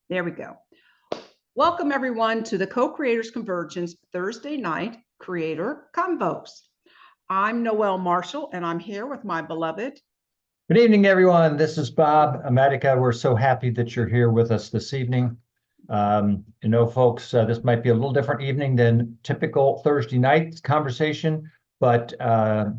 There we go. Welcome everyone to the Co-Creators Convergence Thursday night Creator Convos. I'm Noel Marshall and I'm here with my beloved. Good evening, everyone. This is Bob, Amerika. We're so happy that you're here with us this evening. Folks, this might be a little different evening than typical Thursday night conversation, but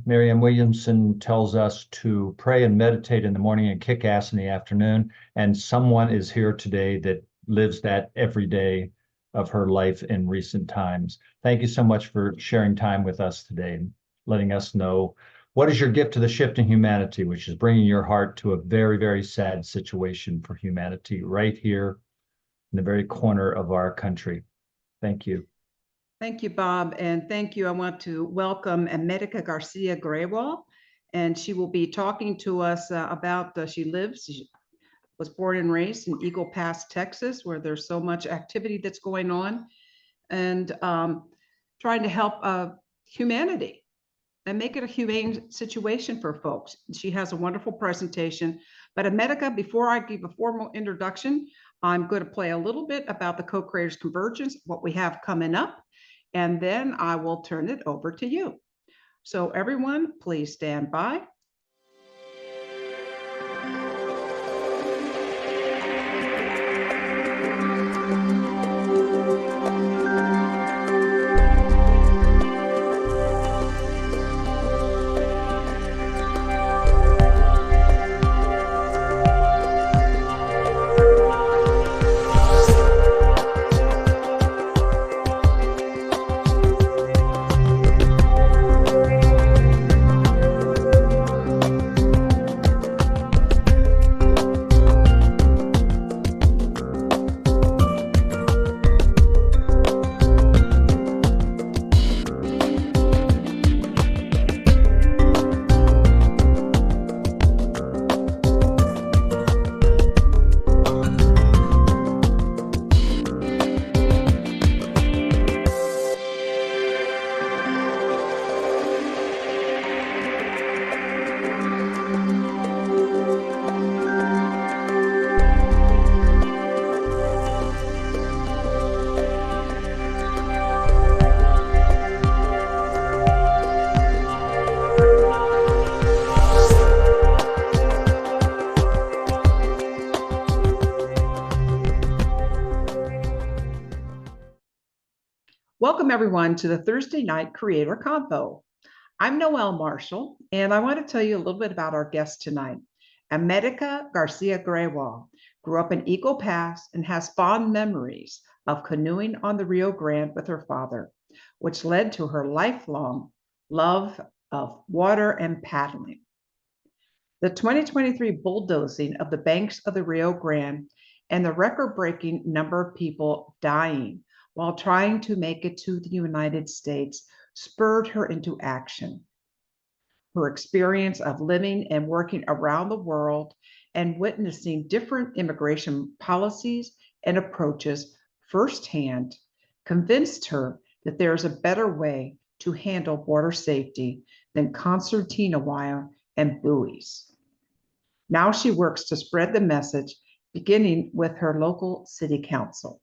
Marianne Williamson tells us to pray and meditate in the morning and kick ass in the afternoon. And someone is here today that lives that every day of her life in recent times. Thank you so much for sharing time with us today and letting us know what is your gift to the shift in humanity, which is bringing your heart to a very, very sad situation for humanity right here in the very corner of our country. Thank you. Thank you, Bob. And thank you. I want to welcome Amerika Garcia Grewal, and she will be talking to us about, she was born and raised in Eagle Pass, Texas, where there's so much activity that's going on, and trying to help humanity and make it a humane situation for folks. She has a wonderful presentation. But Amerika, before I give a formal introduction, I'm going to play a little bit about the Co-Creators Convergence, what we have coming up, and then I will turn it over to you. So everyone, please stand by. Welcome everyone to the Thursday night Creator Convo. I'm Noel Marshall, and I want to tell you a little bit about our guest tonight. Amerika Garcia Grewal grew up in Eagle Pass and has fond memories of canoeing on the Rio Grande with her father, which led to her lifelong love of water and paddling. The 2023 bulldozing of the banks of the Rio Grande and the record-breaking number of people dying while trying to make it to the United States spurred her into action. Her experience of living and working around the world and witnessing different immigration policies and approaches firsthand convinced her that there is a better way to handle border safety than concertina wire and buoys. Now she works to spread the message, beginning with her local city council.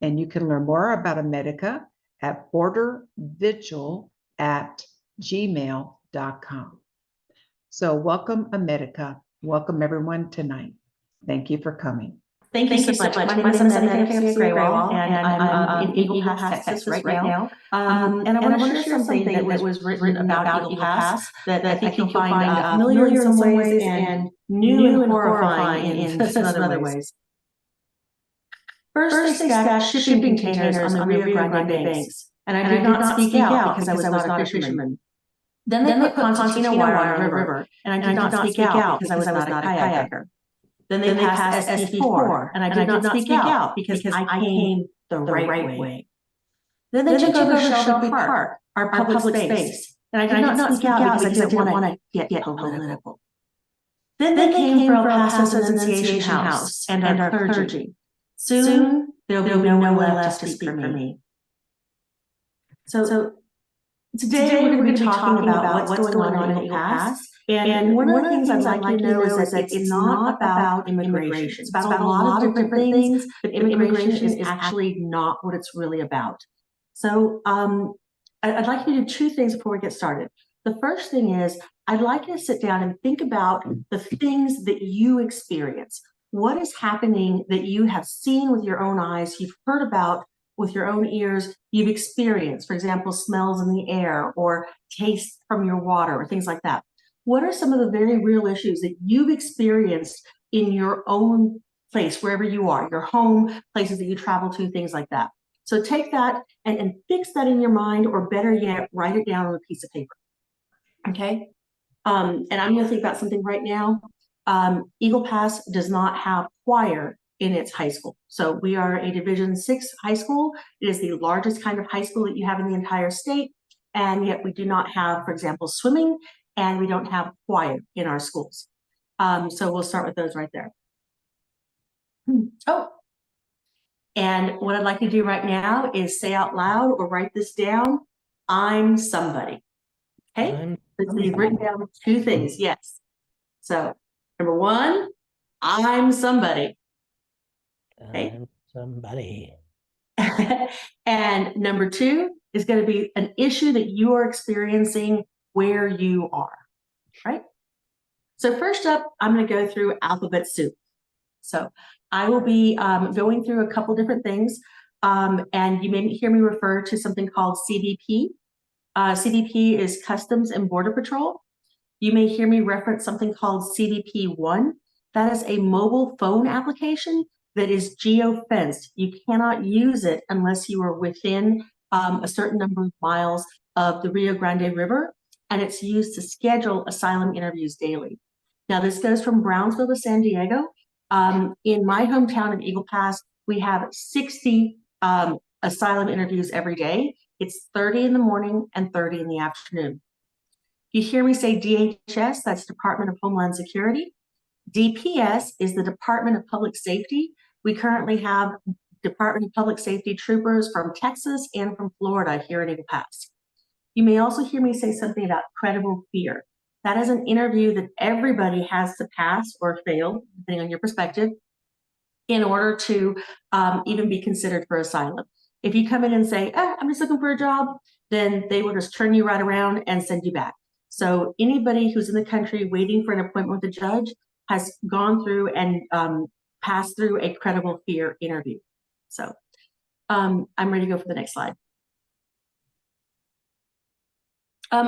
And you can learn more about Amerika at bordervigil@gmail.com. So welcome, Amerika. Welcome everyone tonight. Thank you for coming. Thank you so much. My name is Amerika Garcia Grewal, and I'm in Eagle Pass, Texas right now. And I want to share something that was written about Eagle Pass that I think you'll find familiar in some ways and new and horrifying in some other ways. First, they stacked shipping containers on the Rio Grande banks, and I did not speak out because I was not a fisherman. Then they put concertina wire on the river, and I did not speak out because I was not a kayaker. Then they passed SB4, and I did not speak out because I came the right way. Then they took over Shelby Park, our public space, and I did not speak out because I didn't want to get political. Then they came for El Paso's Annunciation House and our clergy. Soon, there will be no one left to speak for me. So today we're going to be talking about what's going on in Eagle Pass And one of the things I'd like you to know is that it's not about immigration. It's about a lot of different things, but immigration is actually not what it's really about. So I'd like you to do two things before we get started. The first thing is I'd like you to sit down and think about the things that you experience. What is happening that you have seen with your own eyes, you've heard about with your own ears, you've experienced, for example, smells in the air or tastes from your water or things like that. What are some of the very real issues that you've experienced in your own place, wherever you are, your home, places that you travel to, things like that? So take that and fix that in your mind, or better yet, write it down on a piece of paper. Okay? And I'm going to think about something right now. Eagle Pass does not have choir in its high school. So we are a Division VI high school. It is the largest kind of high school that you have in the entire state. And yet we do not have, for example, swimming, and we don't have choir in our schools. So we'll start with those right there. Oh, and what I'd like you to do right now is say out loud or write this down. I'm somebody. Okay, so you've written down two things. Yes. So number one, I'm somebody. Okay. I'm somebody. And number two is going to be an issue that you are experiencing where you are. Right. So first up, I'm going to go through alphabet soup. So I will be going through a couple different things, and you may hear me refer to something called CBP. CBP is Customs and Border Patrol. You may hear me reference something called CBP-1. That is a mobile phone application that is geo-fenced. You cannot use it unless you are within a certain number of miles of the Rio Grande River, and it's used to schedule asylum interviews daily. Now, this goes from Brownsville to San Diego. In my hometown of Eagle Pass, we have 60 asylum interviews every day. It's 30 in the morning and 30 in the afternoon. You hear me say DHS, that's Department of Homeland Security. DPS is the Department of Public Safety. We currently have Department of Public Safety troopers from Texas and from Florida here in Eagle Pass. You may also hear me say something about credible fear. That is an interview that everybody has to pass or fail, depending on your perspective, in order to even be considered for asylum. If you come in and say, I'm just looking for a job, then they will just turn you right around and send you back. So anybody who's in the country waiting for an appointment with a judge has gone through and passed through a credible fear interview. So I'm ready to go for the next slide.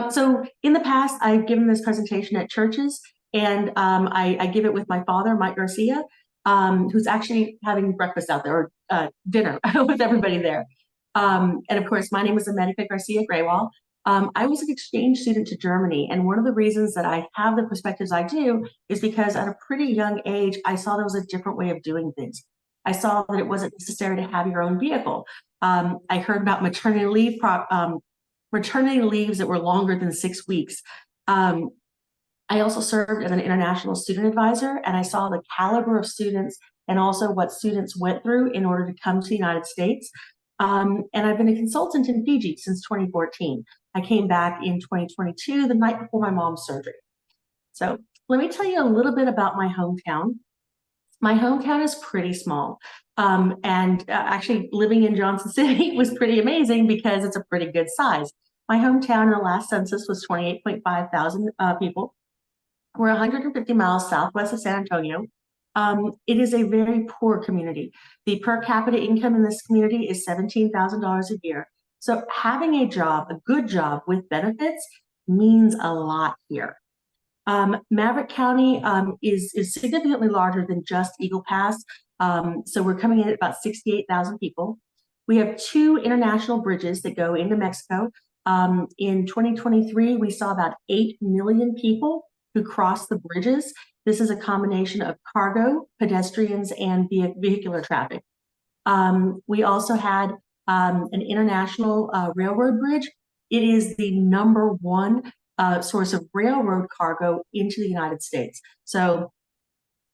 So in the past, I've given this presentation at churches, and I give it with my father, Mike Garcia, who's actually having breakfast out there, or dinner with everybody there. And of course, my name is Amerika Garcia Grewal. I was an exchange student to Germany, and one of the reasons that I have the perspectives I do is because at a pretty young age, I saw there was a different way of doing things. I saw that it wasn't necessary to have your own vehicle. I heard about maternity leave leaves that were longer than 6 weeks. I also served as an international student advisor, and I saw the caliber of students and also what students went through in order to come to the United States. And I've been a consultant in Fiji since 2014. I came back in 2022, the night before my mom's surgery. So let me tell you a little bit about my hometown. My hometown is pretty small. And actually living in Johnson City was pretty amazing because it's a pretty good size. My hometown in the last census was 28.5 thousand people. We're 150 miles southwest of San Antonio. It is a very poor community. The per capita income in this community is $17,000 a year. So having a job, a good job with benefits, means a lot here. Maverick County is significantly larger than just Eagle Pass. So we're coming in at about 68,000 people. We have 2 international bridges that go into Mexico. In 2023, we saw about 8 million people who crossed the bridges. This is a combination of cargo, pedestrians, and vehicular traffic. We also had an international railroad bridge. It is the #1 source of railroad cargo into the United States. So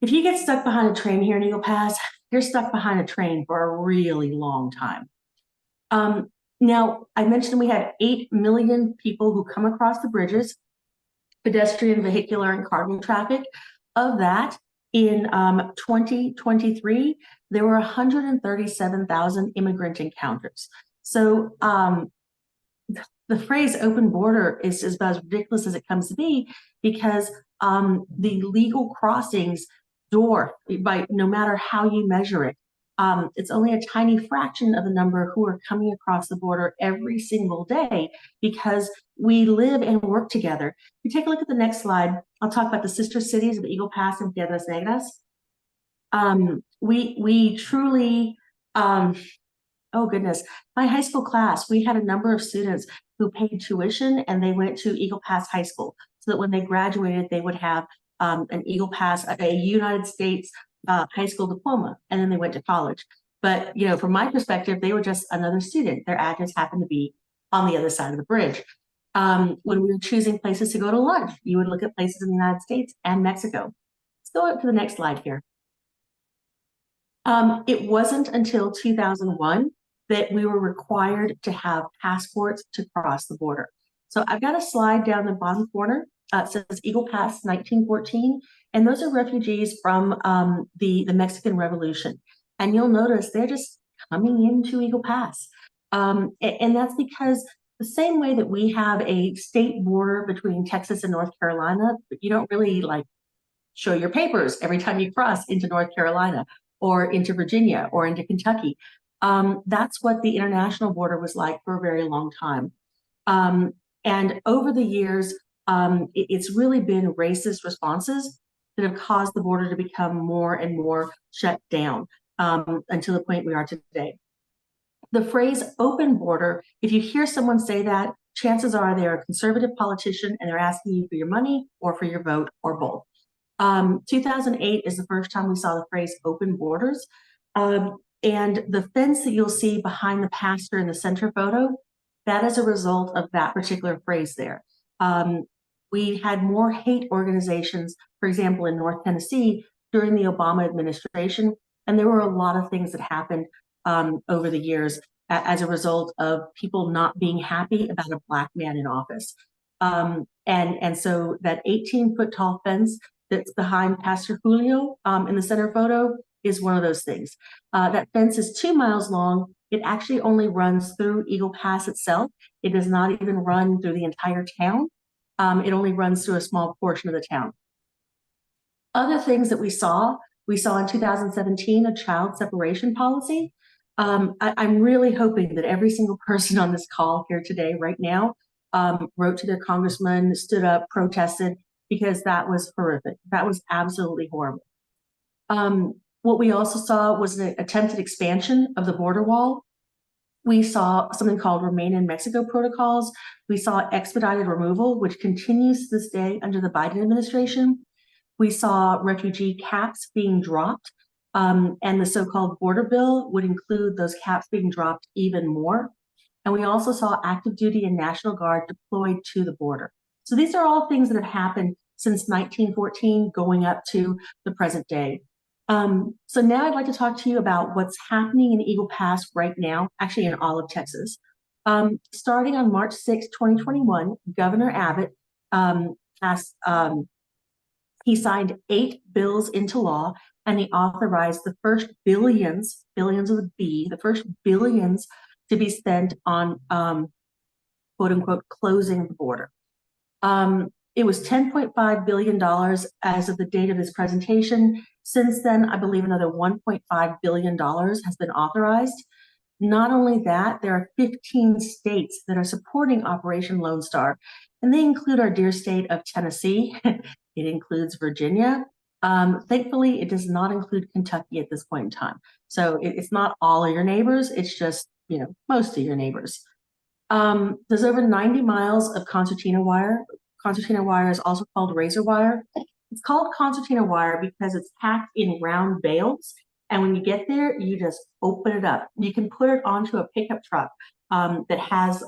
if you get stuck behind a train here in Eagle Pass, you're stuck behind a train for a really long time. Now, I mentioned we had 8 million people who come across the bridges. pedestrian, vehicular, and cargo traffic. Of that, in 2023, there were 137,000 immigrant encounters. So the phrase open border is about as ridiculous as it comes to be, because the legal crossings dwarf by no matter how you measure it. It's only a tiny fraction of the number who are coming across the border every single day, because we live and work together. If you take a look at the next slide, I'll talk about the sister cities of Eagle Pass and Piedras Negras. We truly, oh goodness, my high school class, we had a number of students who paid tuition and they went to Eagle Pass High School, so that when they graduated, they would have an Eagle Pass, a United States high school diploma, and then they went to college. But, you know, from my perspective, they were just another student. Their address happened to be on the other side of the bridge. When we were choosing places to go to lunch, you would look at places in the United States and Mexico. Let's go up to the next slide here. It wasn't until 2001 that we were required to have passports to cross the border. So I've got a slide down the bottom corner. It says Eagle Pass 1914, and those are refugees from the Mexican Revolution. And you'll notice they're just coming into Eagle Pass. And that's because the same way that we have a state border between Texas and North Carolina, but you don't really like show your papers every time you cross into North Carolina or into Virginia or into Kentucky. That's what the international border was like for a very long time. And over the years, it's really been racist responses that have caused the border to become more and more shut down until the point we are today. The phrase open border, if you hear someone say that, chances are they're a conservative politician and they're asking you for your money or for your vote or both. 2008 is the first time we saw the phrase open borders. And the fence that you'll see behind the pastor in the center photo, that is a result of that particular phrase there. We had more hate organizations, for example, in North Tennessee during the Obama administration, and there were a lot of things that happened over the years as a result of people not being happy about a Black man in office. And so that 18-foot tall fence that's behind Pastor Julio in the center photo is one of those things. That fence is 2 miles long. It actually only runs through Eagle Pass itself. It does not even run through the entire town. It only runs through a small portion of the town. Other things that we saw in 2017, a child separation policy. I'm really hoping that every single person on this call here today, right now, wrote to their congressman, stood up, protested, because that was horrific. That was absolutely horrible. What we also saw was an attempted expansion of the border wall. We saw something called Remain in Mexico protocols. We saw expedited removal, which continues to this day under the Biden administration. We saw refugee caps being dropped, and the so-called border bill would include those caps being dropped even more. And we also saw active duty and National Guard deployed to the border. So these are all things that have happened since 1914 going up to the present day. So now I'd like to talk to you about what's happening in Eagle Pass right now, actually in all of Texas. Starting on March 6, 2021, Governor Abbott he signed 8 bills into law, and he authorized the first billions with a B, the first billions to be spent on quote unquote closing the border. It was $10.5 billion as of the date of this presentation. Since then, I believe another $1.5 billion has been authorized. Not only that, there are 15 states that are supporting Operation Lone Star, and they include our dear state of Tennessee. It includes Virginia. Thankfully, it does not include Kentucky at this point in time. So it's not all of your neighbors, it's just, you know, most of your neighbors. There's over 90 miles of concertina wire. Concertina wire is also called razor wire. It's called concertina wire because it's packed in round bales. And when you get there, you just open it up. You can put it onto a pickup truck that has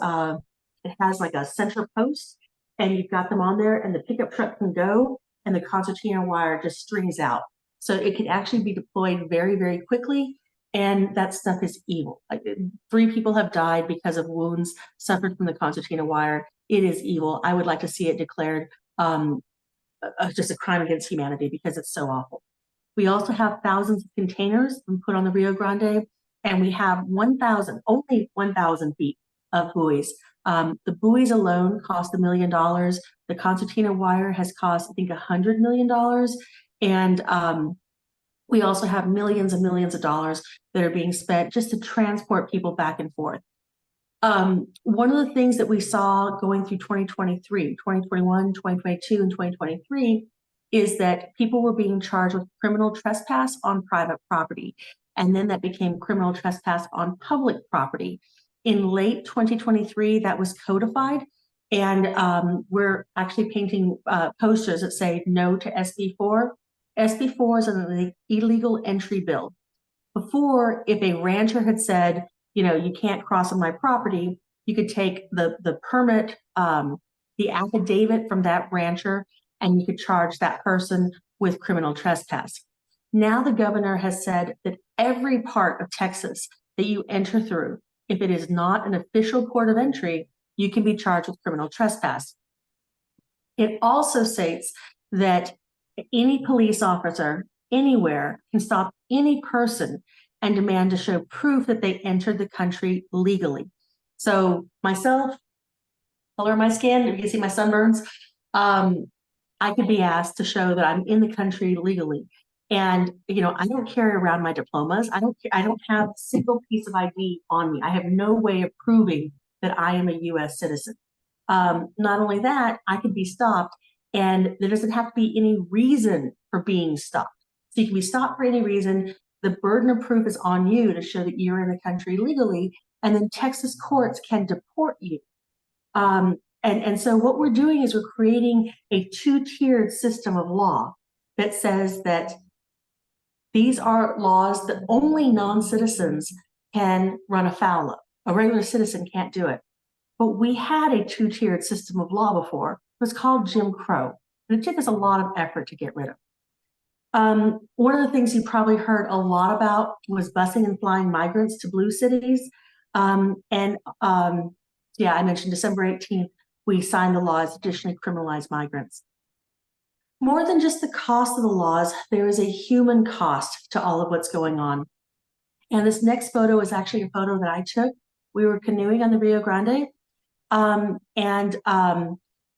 like a center post, and you've got them on there, and the pickup truck can go, and the concertina wire just strings out. So it can actually be deployed very, very quickly. And that stuff is evil. Like 3 people have died because of wounds suffered from the concertina wire. It is evil. I would like to see it declared just a crime against humanity because it's so awful. We also have thousands of containers we put on the Rio Grande, and we have only 1,000 feet of buoys. The buoys alone cost $1 million. The concertina wire has cost, I think, $100 million. And we also have millions and millions of dollars that are being spent just to transport people back and forth. One of the things that we saw going through 2023, 2021, 2022, and 2023 is that people were being charged with criminal trespass on private property. And then that became criminal trespass on public property. In late 2023, that was codified. And we're actually painting posters that say no to SB4. SB4 is an illegal entry bill. Before, if a rancher had said, you can't cross on my property, you could take the permit, the affidavit from that rancher, and you could charge that person with criminal trespass. Now the governor has said that every part of Texas that you enter through, if it is not an official port of entry, you can be charged with criminal trespass. It also states that any police officer anywhere can stop any person and demand to show proof that they entered the country legally. So myself, color of my skin, if you can see my sunburns, I could be asked to show that I'm in the country legally. And, I don't carry around my diplomas. I don't have a single piece of ID on me. I have no way of proving that I am a US citizen. Not only that, I could be stopped, and there doesn't have to be any reason for being stopped. So you can be stopped for any reason. The burden of proof is on you to show that you're in the country legally, and then Texas courts can deport you. And so what we're doing is we're creating a two-tiered system of law that says that these are laws that only non-citizens can run afoul of. A regular citizen can't do it. But we had a two-tiered system of law before. It was called Jim Crow, and it took us a lot of effort to get rid of. One of the things you probably heard a lot about was busing and flying migrants to blue cities. I mentioned December 18th, we signed the laws additionally criminalize migrants. More than just the cost of the laws, there is a human cost to all of what's going on. And this next photo is actually a photo that I took. We were canoeing on the Rio Grande,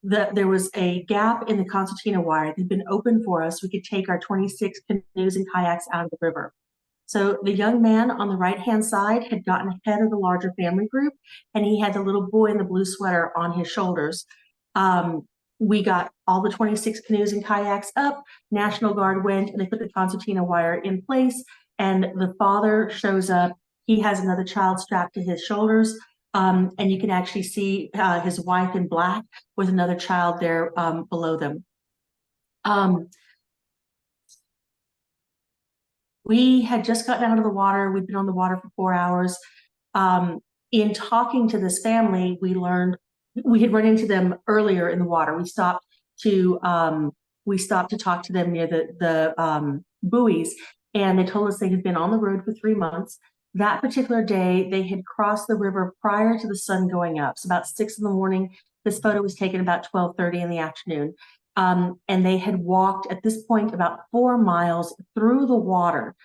there was a gap in the concertina wire that had been open for us. We could take our 26 canoes and kayaks out of the river. So the young man on the right-hand side had gotten ahead of the larger family group, and he had the little boy in the blue sweater on his shoulders. We got all the 26 canoes and kayaks up, National Guard went, and they put the concertina wire in place, and the father shows up. He has another child strapped to his shoulders. And you can actually see his wife in black with another child there below them. We had just gotten out of the water. We'd been on the water for 4 hours. In talking to this family, we learned we had run into them earlier in the water. We stopped to talk to them near the buoys, and they told us they had been on the road for 3 months. That particular day, they had crossed the river prior to the sun going up. So about 6 in the morning. This photo was taken about 12:30 in the afternoon. And they had walked at this point about 4 miles through the water.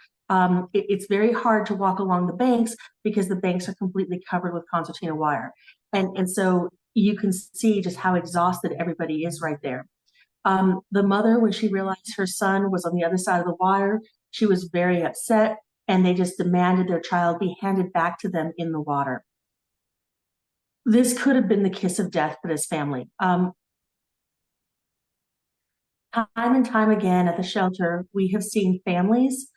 It's very hard to walk along the banks because the banks are completely covered with concertina wire. And so you can see just how exhausted everybody is right there. The mother, when she realized her son was on the other side of the wire, she was very upset, and they just demanded their child be handed back to them in the water. This could have been the kiss of death for this family. Time and time again at the shelter, we have seen families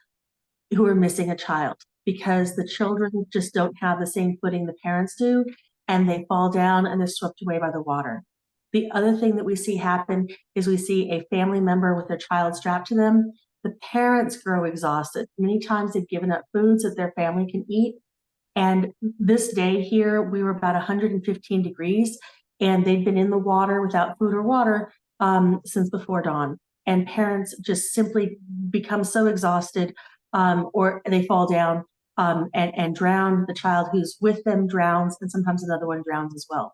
who are missing a child because the children just don't have the same footing the parents do, and they fall down and they're swept away by the water. The other thing that we see happen is we see a family member with their child strapped to them. The parents grow exhausted. Many times they've given up foods that their family can eat. And this day here, we were about 115 degrees, and they'd been in the water without food or water since before dawn. And parents just simply become so exhausted, or they fall down and drown. The child who's with them drowns, and sometimes another one drowns as well.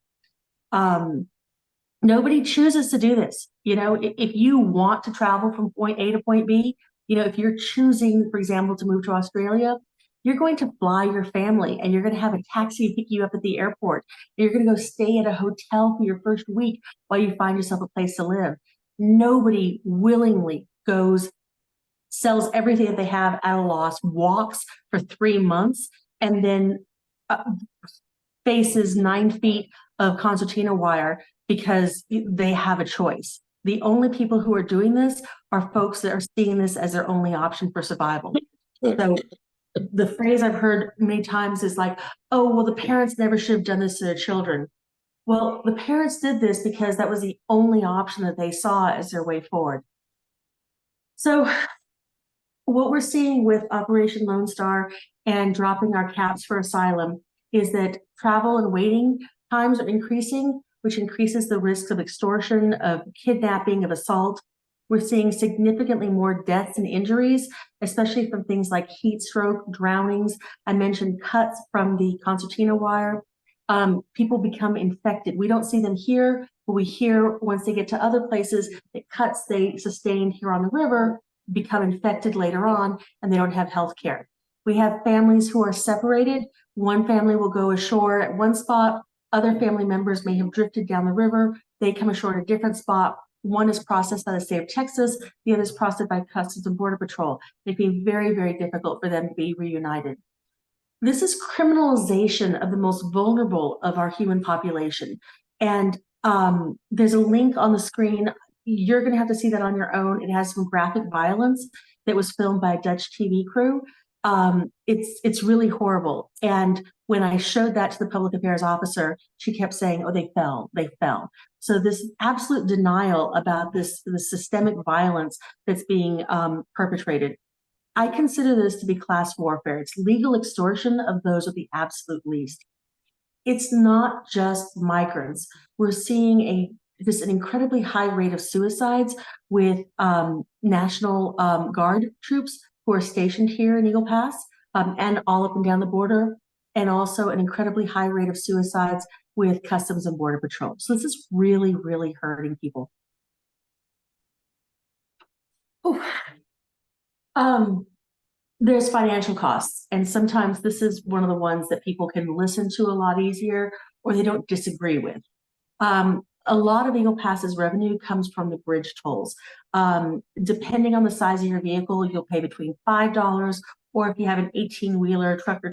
Nobody chooses to do this. If you want to travel from point A to point B, if you're choosing, for example, to move to Australia, you're going to fly your family and you're going to have a taxi pick you up at the airport. You're going to go stay at a hotel for your first week while you find yourself a place to live. Nobody willingly sells everything that they have at a loss, walks for 3 months, and then faces 9 feet of concertina wire because they have a choice. The only people who are doing this are folks that are seeing this as their only option for survival. So the phrase I've heard many times is like, oh, well, the parents never should have done this to their children. Well, the parents did this because that was the only option that they saw as their way forward. So what we're seeing with Operation Lone Star and dropping our caps for asylum is that travel and waiting times are increasing, which increases the risks of extortion, of kidnapping, of assault. We're seeing significantly more deaths and injuries, especially from things like heat stroke, drownings. I mentioned cuts from the concertina wire. People become infected. We don't see them here, but we hear once they get to other places that cuts they sustained here on the river become infected later on, and they don't have health care. We have families who are separated. One family will go ashore at one spot. Other family members may have drifted down the river. They come ashore at a different spot. One is processed by the state of Texas. The other is processed by Customs and Border Patrol. It'd be very, very difficult for them to be reunited. This is criminalization of the most vulnerable of our human population. And there's a link on the screen. You're going to have to see that on your own. It has some graphic violence that was filmed by a Dutch TV crew. It's really horrible. And when I showed that to the public affairs officer, she kept saying, oh, they fell. So this absolute denial about this systemic violence that's being perpetrated. I consider this to be class warfare. It's legal extortion of those with the absolute least. It's not just migrants. We're seeing just an incredibly high rate of suicides with National Guard troops who are stationed here in Eagle Pass and all up and down the border, and also an incredibly high rate of suicides with Customs and Border Patrol. So this is really, really hurting people. There's financial costs, and sometimes this is one of the ones that people can listen to a lot easier, or they don't disagree with. A lot of Eagle Pass's revenue comes from the bridge tolls. Depending on the size of your vehicle, you'll pay between $5, or if you have an 18-wheeler tractor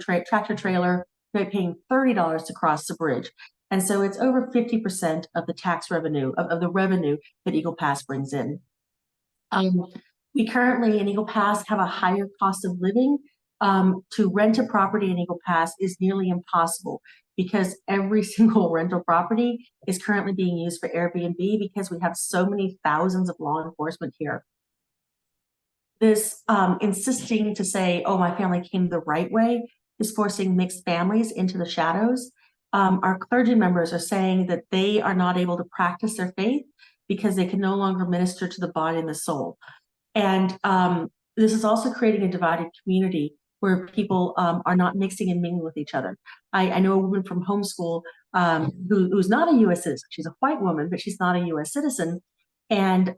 trailer, you're paying $30 to cross the bridge. And so it's over 50% of the tax revenue, of the revenue that Eagle Pass brings in. We currently in Eagle Pass have a higher cost of living. To rent a property in Eagle Pass is nearly impossible because every single rental property is currently being used for Airbnb because we have so many thousands of law enforcement here. This insisting to say, oh, my family came the right way is forcing mixed families into the shadows. Our clergy members are saying that they are not able to practice their faith because they can no longer minister to the body and the soul. And this is also creating a divided community where people are not mixing and mingling with each other. I know a woman from homeschool who's not a U.S. citizen. She's a white woman, but she's not a U.S. citizen. And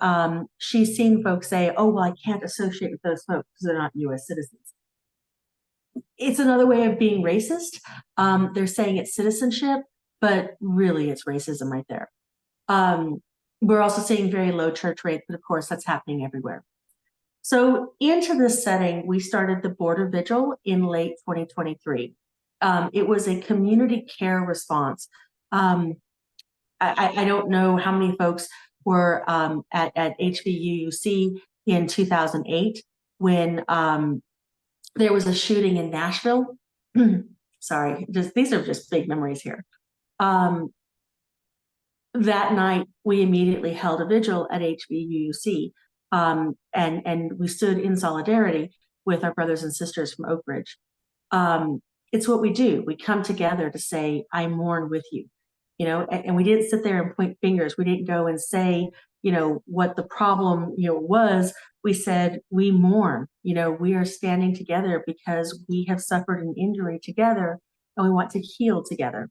she's seen folks say, oh, well, I can't associate with those folks because they're not U.S. citizens. It's another way of being racist. They're saying it's citizenship, but really it's racism right there. We're also seeing very low church rates, but of course that's happening everywhere. So into this setting, we started the Border Vigil in late 2023. It was a community care response. I don't know how many folks were at HVUUC in 2008 when there was a shooting in Nashville. Sorry, these are just big memories here. That night, we immediately held a vigil at HVUUC. And we stood in solidarity with our brothers and sisters from Oak Ridge. It's what we do. We come together to say, I mourn with you, and we didn't sit there and point fingers. We didn't go and say, what the problem, was. We said, we mourn, we are standing together because we have suffered an injury together and we want to heal together.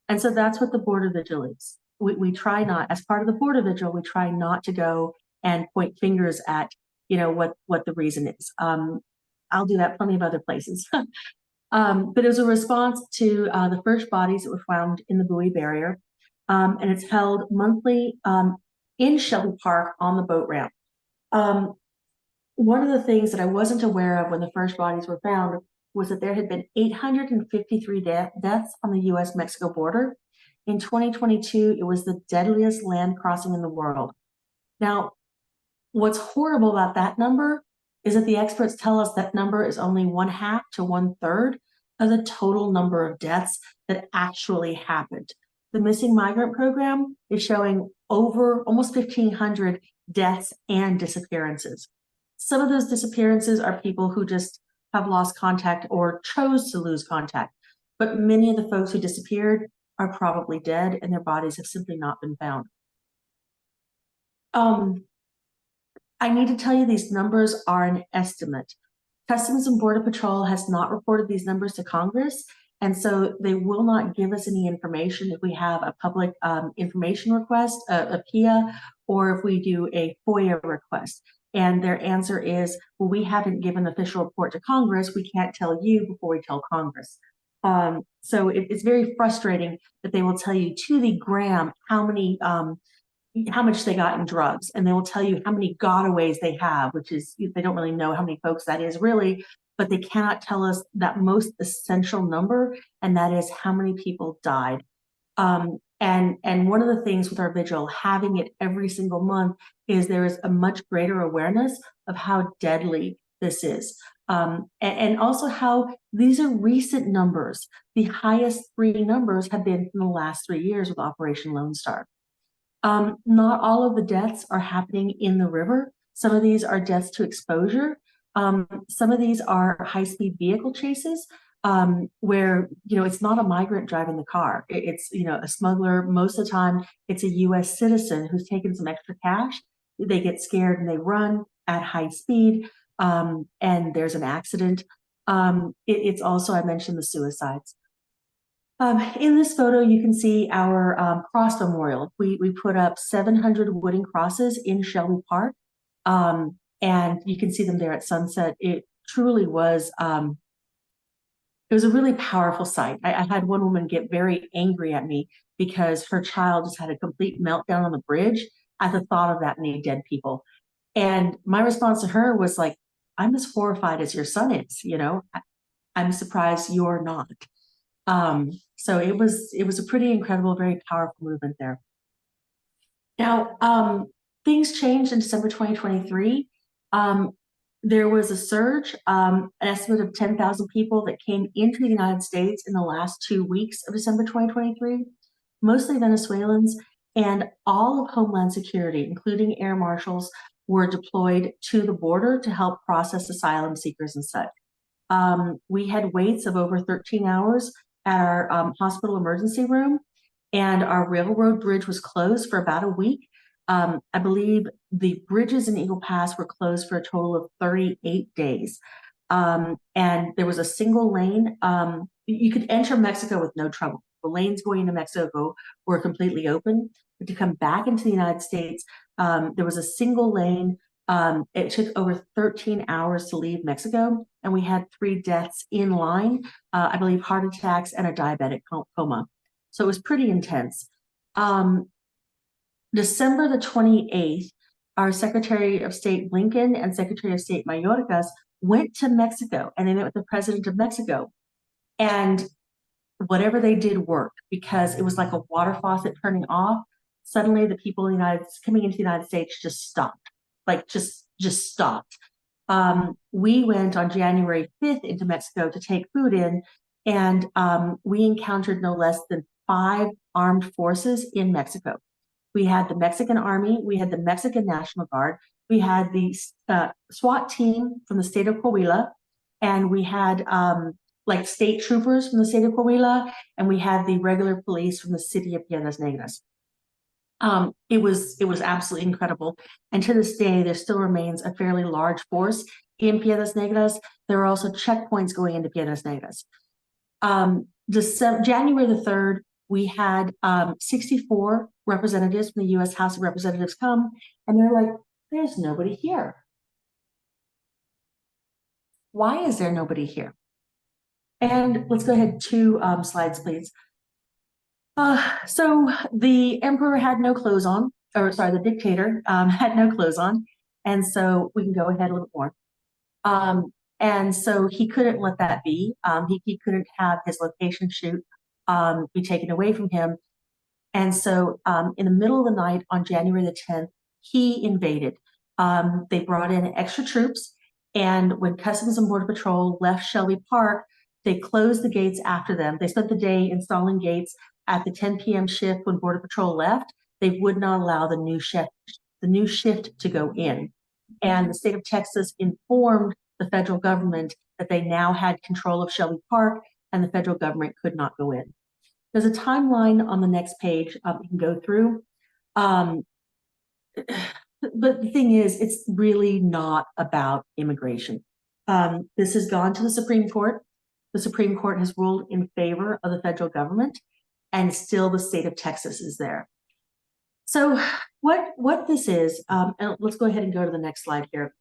And so that's what the Border Vigil is. we try not, as part of the Border Vigil, we try not to go and point fingers at, what the reason is. I'll do that plenty of other places. But it was a response to the first bodies that were found in the buoy barrier. And it's held monthly in Shelby Park on the boat ramp. One of the things that I wasn't aware of when the first bodies were found was that there had been 853 deaths on the US-Mexico border. In 2022, it was the deadliest land crossing in the world. Now, what's horrible about that number is that the experts tell us that number is only 1/2 to 1/3 of the total number of deaths that actually happened. The Missing Migrant Program is showing over almost 1,500 deaths and disappearances. Some of those disappearances are people who just have lost contact or chose to lose contact. But many of the folks who disappeared are probably dead and their bodies have simply not been found. I need to tell you these numbers are an estimate. Customs and Border Patrol has not reported these numbers to Congress, and so they will not give us any information if we have a public information request, a PIA, or if we do a FOIA request. And their answer is, well, we haven't given an official report to Congress. We can't tell you before we tell Congress. So it's very frustrating that they will tell you to the gram how much they got in drugs, and they will tell you how many gotaways they have, which is, they don't really know how many folks that is really, but they cannot tell us that most essential number, and that is how many people died. And one of the things with our vigil, having it every single month, is there is a much greater awareness of how deadly this is. And also how these are recent numbers. The highest 3 numbers have been from the last 3 years with Operation Lone Star. Not all of the deaths are happening in the river. Some of these are deaths to exposure. Some of these are high-speed vehicle chases, where, it's not a migrant driving the car. It's, a smuggler. Most of the time, it's a US citizen who's taken some extra cash. They get scared and they run at high speed, and there's an accident. It's also, I mentioned the suicides. In this photo, you can see our cross memorial. We put up 700 wooden crosses in Shelby Park, and you can see them there at sunset. It truly was, it was a really powerful sight. I had one woman get very angry at me because her child just had a complete meltdown on the bridge at the thought of that many dead people. And my response to her was like, I'm as horrified as your son is, I'm surprised you're not. So it was a pretty incredible, very powerful movement there. Now, things changed in December 2023. There was a surge, an estimate of 10,000 people that came into the United States in the last 2 weeks of December 2023, mostly Venezuelans, and all of Homeland Security, including air marshals, were deployed to the border to help process asylum seekers and such. We had waits of over 13 hours at our hospital emergency room, and our railroad bridge was closed for about a week. I believe the bridges in Eagle Pass were closed for a total of 38 days. And there was a single lane. You could enter Mexico with no trouble. The lanes going into Mexico were completely open. But to come back into the United States, there was a single lane. It took over 13 hours to leave Mexico, and we had 3 deaths in line, I believe heart attacks and a diabetic coma. So it was pretty intense. December the 28th, our Secretary of State Blinken and Secretary of State Mayorkas went to Mexico, and they met with the President of Mexico. And whatever they did worked, because it was like a water faucet turning off. Suddenly the people in coming into the United States just stopped, like just stopped. We went on January 5th into Mexico to take food in, and we encountered no less than 5 armed forces in Mexico. We had the Mexican Army, we had the Mexican National Guard, we had the SWAT team from the state of Coahuila, and we had like state troopers from the state of Coahuila, and we had the regular police from the city of Piedras Negras. It was absolutely incredible. And to this day, there still remains a fairly large force in Piedras Negras. There are also checkpoints going into Piedras Negras. January the 3rd, we had 64 representatives from the U.S. House of Representatives come, and they're like, there's nobody here. Why is there nobody here? And let's go ahead 2 slides, please. So the emperor had no clothes on, or sorry, the dictator had no clothes on. And so we can go ahead a little bit more. And so he couldn't let that be. He couldn't have his location shoot be taken away from him. And so in the middle of the night on January the 10th, he invaded. They brought in extra troops. And when Customs and Border Patrol left Shelby Park, they closed the gates after them. They spent the day installing gates. At the 10 p.m. shift when Border Patrol left, they would not allow the new shift to go in. And the state of Texas informed the federal government that they now had control of Shelby Park and the federal government could not go in. There's a timeline on the next page you can go through. But the thing is, it's really not about immigration. This has gone to the Supreme Court. The Supreme Court has ruled in favor of the federal government, and still the state of Texas is there. So what this is, and let's go ahead and go to the next slide here.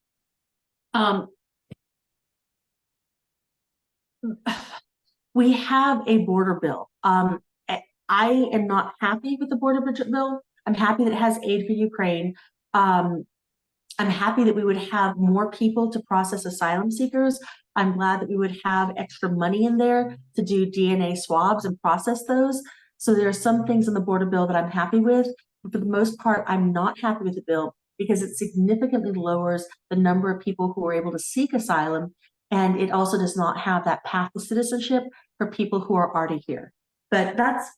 We have a border bill. I am not happy with the border bill. I'm happy that it has aid for Ukraine. I'm happy that we would have more people to process asylum seekers. I'm glad that we would have extra money in there to do DNA swabs and process those. So there are some things in the border bill that I'm happy with, but for the most part, I'm not happy with the bill because it significantly lowers the number of people who are able to seek asylum. And it also does not have that path to citizenship for people who are already here. But that's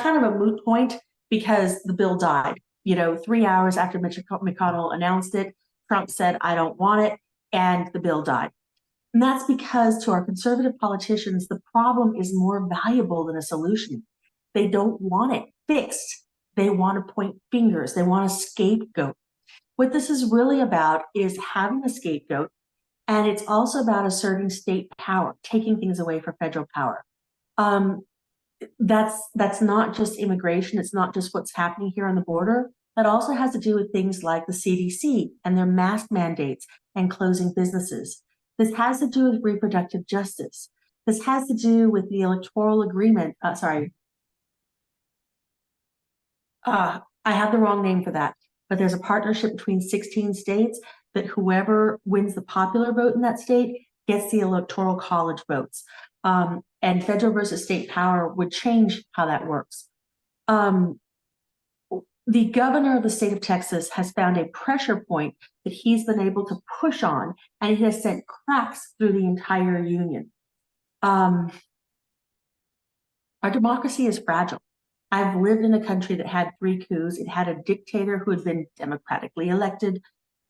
kind of a moot point because the bill died. 3 hours after Mitch McConnell announced it, Trump said, I don't want it, and the bill died. And that's because to our conservative politicians, the problem is more valuable than a solution. They don't want it fixed. They want to point fingers. They want a scapegoat. What this is really about is having a scapegoat, and it's also about asserting state power, taking things away from federal power. That's not just immigration. It's not just what's happening here on the border. That also has to do with things like the CDC and their mask mandates and closing businesses. This has to do with reproductive justice. This has to do with the electoral agreement. I have the wrong name for that, but there's a partnership between 16 states that whoever wins the popular vote in that state gets the electoral college votes. And federal versus state power would change how that works. The governor of the state of Texas has found a pressure point that he's been able to push on, and it has sent cracks through the entire union. Our democracy is fragile. I've lived in a country that had 3 coups. It had a dictator who had been democratically elected.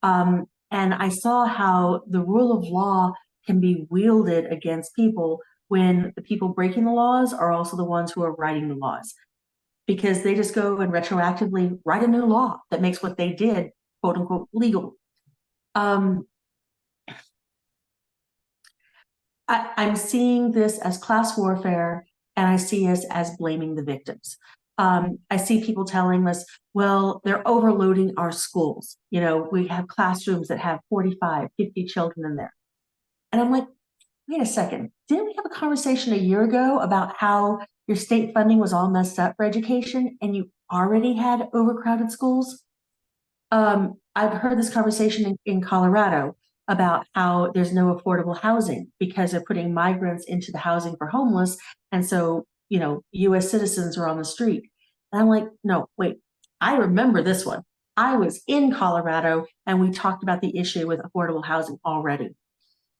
And I saw how the rule of law can be wielded against people when the people breaking the laws are also the ones who are writing the laws, because they just go and retroactively write a new law that makes what they did, quote unquote, legal. I'm seeing this as class warfare, and I see us as blaming the victims. I see people telling us, well, they're overloading our schools. We have classrooms that have 45, 50 children in there. And I'm like, wait a second, didn't we have a conversation a year ago about how your state funding was all messed up for education and you already had overcrowded schools? I've heard this conversation in Colorado about how there's no affordable housing because they're putting migrants into the housing for homeless. And so, US citizens are on the street. And I'm like, no, wait, I remember this one. I was in Colorado and we talked about the issue with affordable housing already.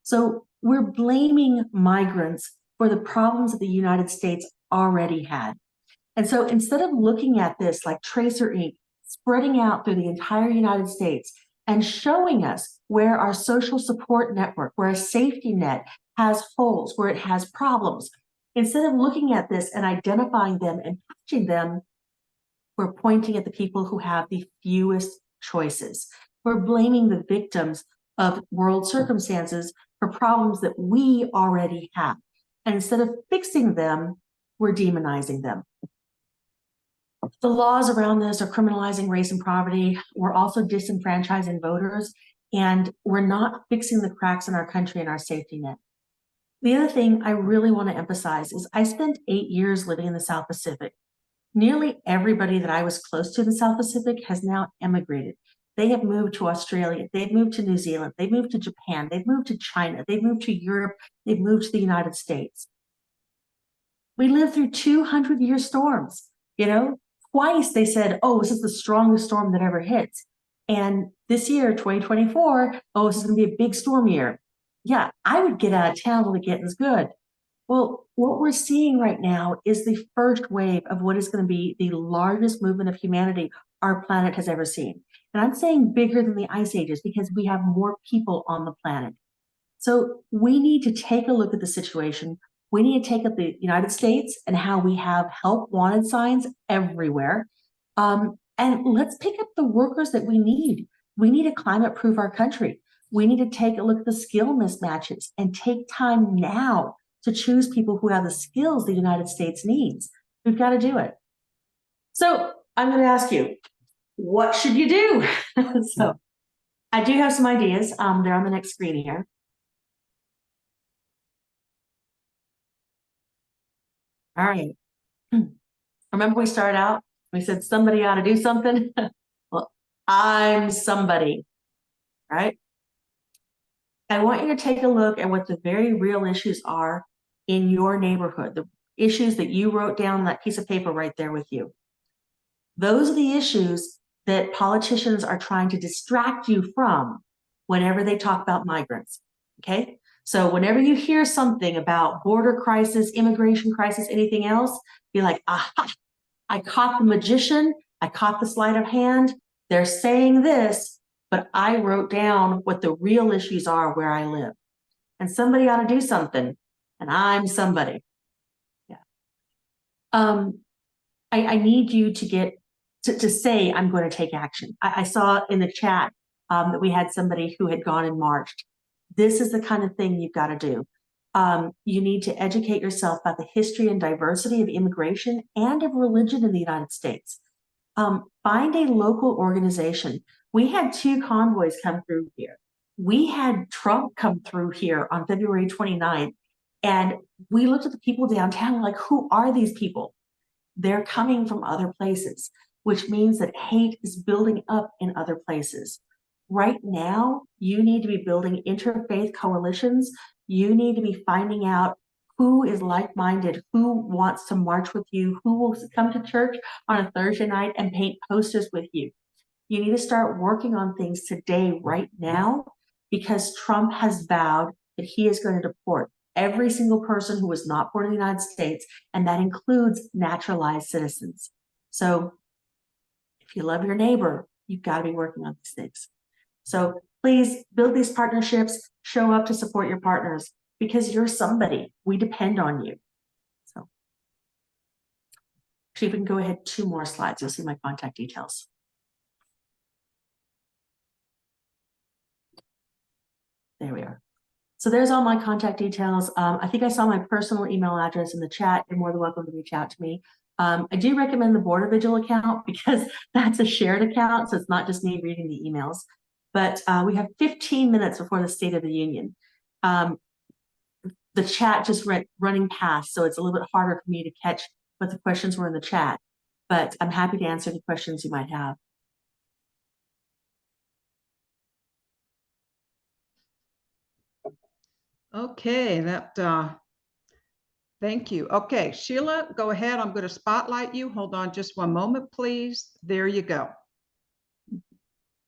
So we're blaming migrants for the problems that the United States already had. And so instead of looking at this like tracer ink, spreading out through the entire United States and showing us where our social support network, where a safety net has holes, where it has problems, instead of looking at this and identifying them and patching them, we're pointing at the people who have the fewest choices. We're blaming the victims of world circumstances for problems that we already have. And instead of fixing them, we're demonizing them. The laws around this are criminalizing race and poverty. We're also disenfranchising voters, and we're not fixing the cracks in our country and our safety net. The other thing I really want to emphasize is I spent 8 years living in the South Pacific. Nearly everybody that I was close to in the South Pacific has now emigrated. They have moved to Australia, they've moved to New Zealand, they've moved to Japan, they've moved to China, they've moved to Europe, they've moved to the United States. We lived through 200-year storms, you know? Twice they said, oh, this is the strongest storm that ever hits. And this year, 2024, oh, this is going to be a big storm year. Yeah, I would get out of town till the getting's good. Well, what we're seeing right now is the first wave of what is going to be the largest movement of humanity our planet has ever seen. And I'm saying bigger than the ice ages because we have more people on the planet. So we need to take a look at the situation. We need to take up the United States and how we have help wanted signs everywhere. And let's pick up the workers that we need. We need to climate proof our country. We need to take a look at the skill mismatches and take time now to choose people who have the skills the United States needs. We've got to do it. So I'm going to ask you, what should you do? So I do have some ideas. They're on the next screen here. All right. Remember we started out, we said somebody ought to do something. Well, I'm somebody, right? I want you to take a look at what the very real issues are in your neighborhood, the issues that you wrote down on that piece of paper right there with you. Those are the issues that politicians are trying to distract you from whenever they talk about migrants, okay? So whenever you hear something about border crisis, immigration crisis, anything else, be like, aha, I caught the magician, I caught the sleight of hand, they're saying this, but I wrote down what the real issues are where I live. And somebody ought to do something, and I'm somebody. Yeah. I need you to get to say, I'm going to take action. I saw in the chat that we had somebody who had gone and marched. This is the kind of thing you've got to do. You need to educate yourself about the history and diversity of immigration and of religion in the United States. Find a local organization. We had 2 convoys come through here. We had Trump come through here on February 29th, and we looked at the people downtown like, who are these people? They're coming from other places, which means that hate is building up in other places. Right now, you need to be building interfaith coalitions. You need to be finding out who is like-minded, who wants to march with you, who will come to church on a Thursday night and paint posters with you. You need to start working on things today, right now, because Trump has vowed that he is going to deport every single person who was not born in the United States, and that includes naturalized citizens. So if you love your neighbor, you've got to be working on these things. So please build these partnerships, show up to support your partners, because you're somebody. We depend on you. So actually, if we can go ahead 2 more slides, you'll see my contact details. There we are. So there's all my contact details. I think I saw my personal email address in the chat. You're more than welcome to reach out to me. I do recommend the Border Vigil account because that's a shared account, so it's not just me reading the emails. But we have 15 minutes before the State of the Union. The chat just running past, so it's a little bit harder for me to catch what the questions were in the chat. But I'm happy to answer the questions you might have. Okay, thank you. Okay, Sheila, go ahead. I'm going to spotlight you. Hold on just one moment, please. There you go.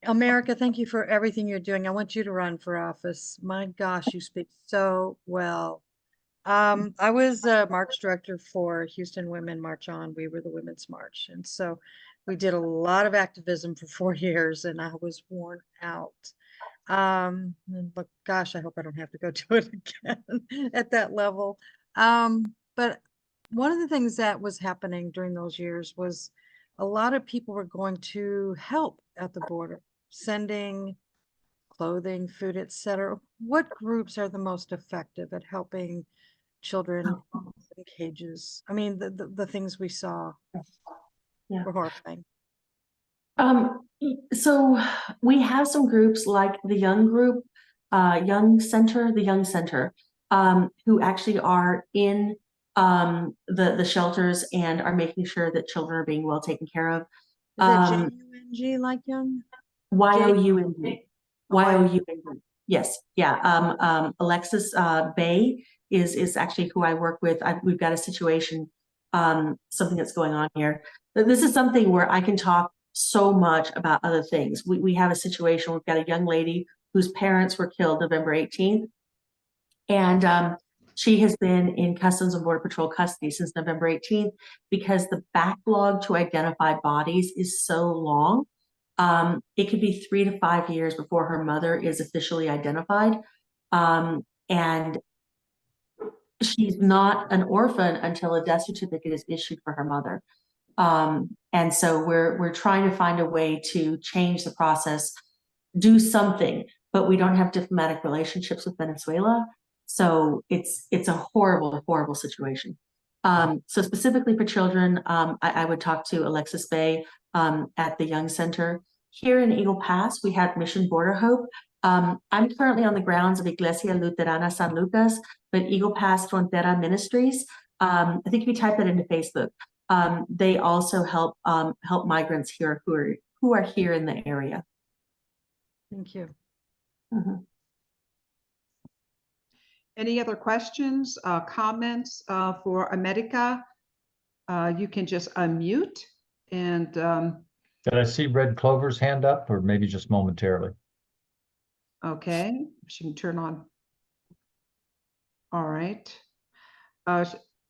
Amerika, thank you for everything you're doing. I want you to run for office. My gosh, you speak so well. I was a march director for Houston Women March On. We were the Women's March. And so we did a lot of activism for 4 years, and I was worn out. But gosh, I hope I don't have to go do it again at that level. But one of the things that was happening during those years was a lot of people were going to help at the border, sending clothing, food, etc. What groups are the most effective at helping children in cages. I mean, the things we saw Yeah. were horrifying. So we have some groups like the Young Group, the Young Center, who actually are in the shelters and are making sure that children are being well taken care of. Is it J-U-N-G like young? Y-O-U-N-D. Y-O-U-N-D. Yes. Yeah. Alexis Bay is actually who I work with. We've got a situation, something that's going on here. This is something where I can talk so much about other things. We have a situation, we've got a young lady whose parents were killed November 18th. And she has been in Customs and Border Patrol custody since November 18th because the backlog to identify bodies is so long. It could be 3 to 5 years before her mother is officially identified. And she's not an orphan until a death certificate is issued for her mother. And so we're trying to find a way to change the process, do something, but we don't have diplomatic relationships with Venezuela. So it's a horrible, horrible situation. So specifically for children, I would talk to Alexis Bay at the Young Center. Here in Eagle Pass, we have Mission Border Hope. I'm currently on the grounds of Iglesia Luterana San Lucas, but Eagle Pass Frontera Ministries, I think if you type that into Facebook, they also help migrants here who are here in the area. Thank you. Mm-hmm. Any other questions, comments for Amerika? You can just unmute and Did I see Red Clover's hand up, or maybe just momentarily? okay, she can turn on. All right.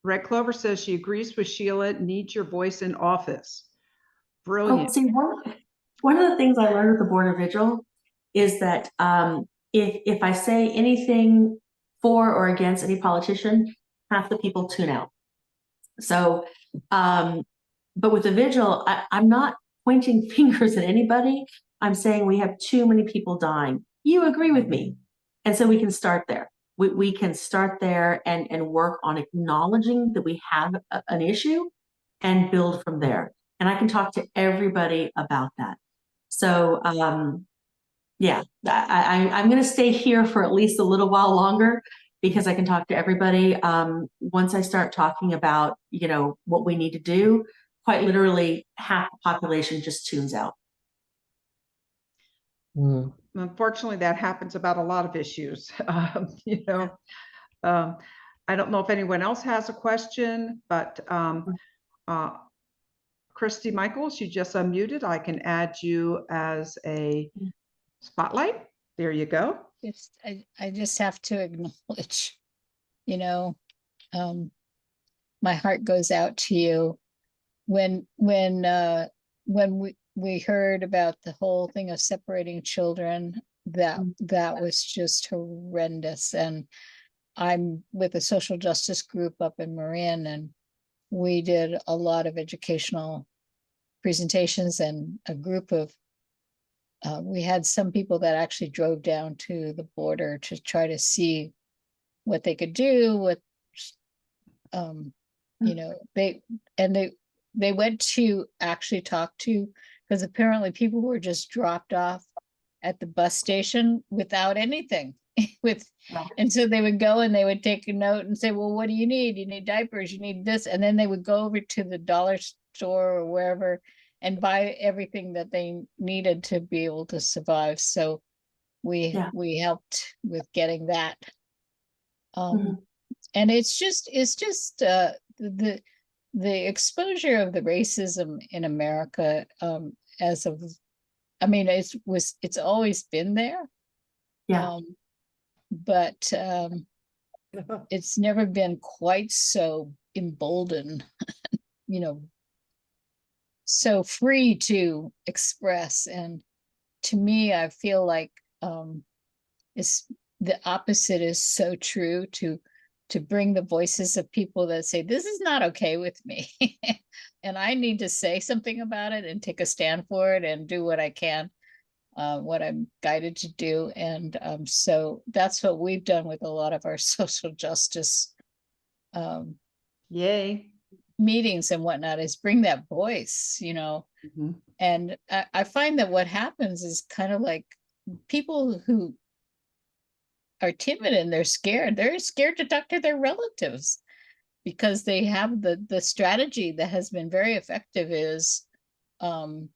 Red Clover says she agrees with Sheila, needs your voice in office. Brilliant. Oh, see, one of the things I learned with the Board of Vigil is that if I say anything for or against any politician, half the people tune out. So, but with the Vigil, I'm not pointing fingers at anybody. I'm saying we have too many people dying. You agree with me. And so we can start there. We can start there and work on acknowledging that we have an issue and build from there. And I can talk to everybody about that. So, yeah, I'm going to stay here for at least a little while longer because I can talk to everybody. Once I start talking about, what we need to do, quite literally half the population just tunes out. Unfortunately, that happens about a lot of issues. I don't know if anyone else has a question, but Christy Michaels, you just unmuted. I can add you as a spotlight. There you go. I just have to acknowledge, my heart goes out to you when we heard about the whole thing of separating children. That was just horrendous. And I'm with a social justice group up in Marin, and we did a lot of educational presentations, and a group of we had some people that actually drove down to the border to try to see what they could do, they went to actually talk to, because apparently people were just dropped off at the bus station without anything. And so they would go and they would take a note and say, well, what do you need? You need diapers, you need this. And then they would go over to the dollar store or wherever and buy everything that they needed to be able to survive. So we helped with getting that. And it's just the exposure of the racism in America, it's always been there. But it's never been quite so emboldened, so free to express. And to me, I feel like the opposite is so true, to bring the voices of people that say, this is not okay with me. And I need to say something about it and take a stand for it and do what I can, what I'm guided to do. And so that's what we've done with a lot of our social justice Yay. meetings and whatnot, is bring that voice, you know. Mhm. And I find that what happens is kind of like people who are timid and they're scared to talk to their relatives, because they have the strategy that has been very effective is that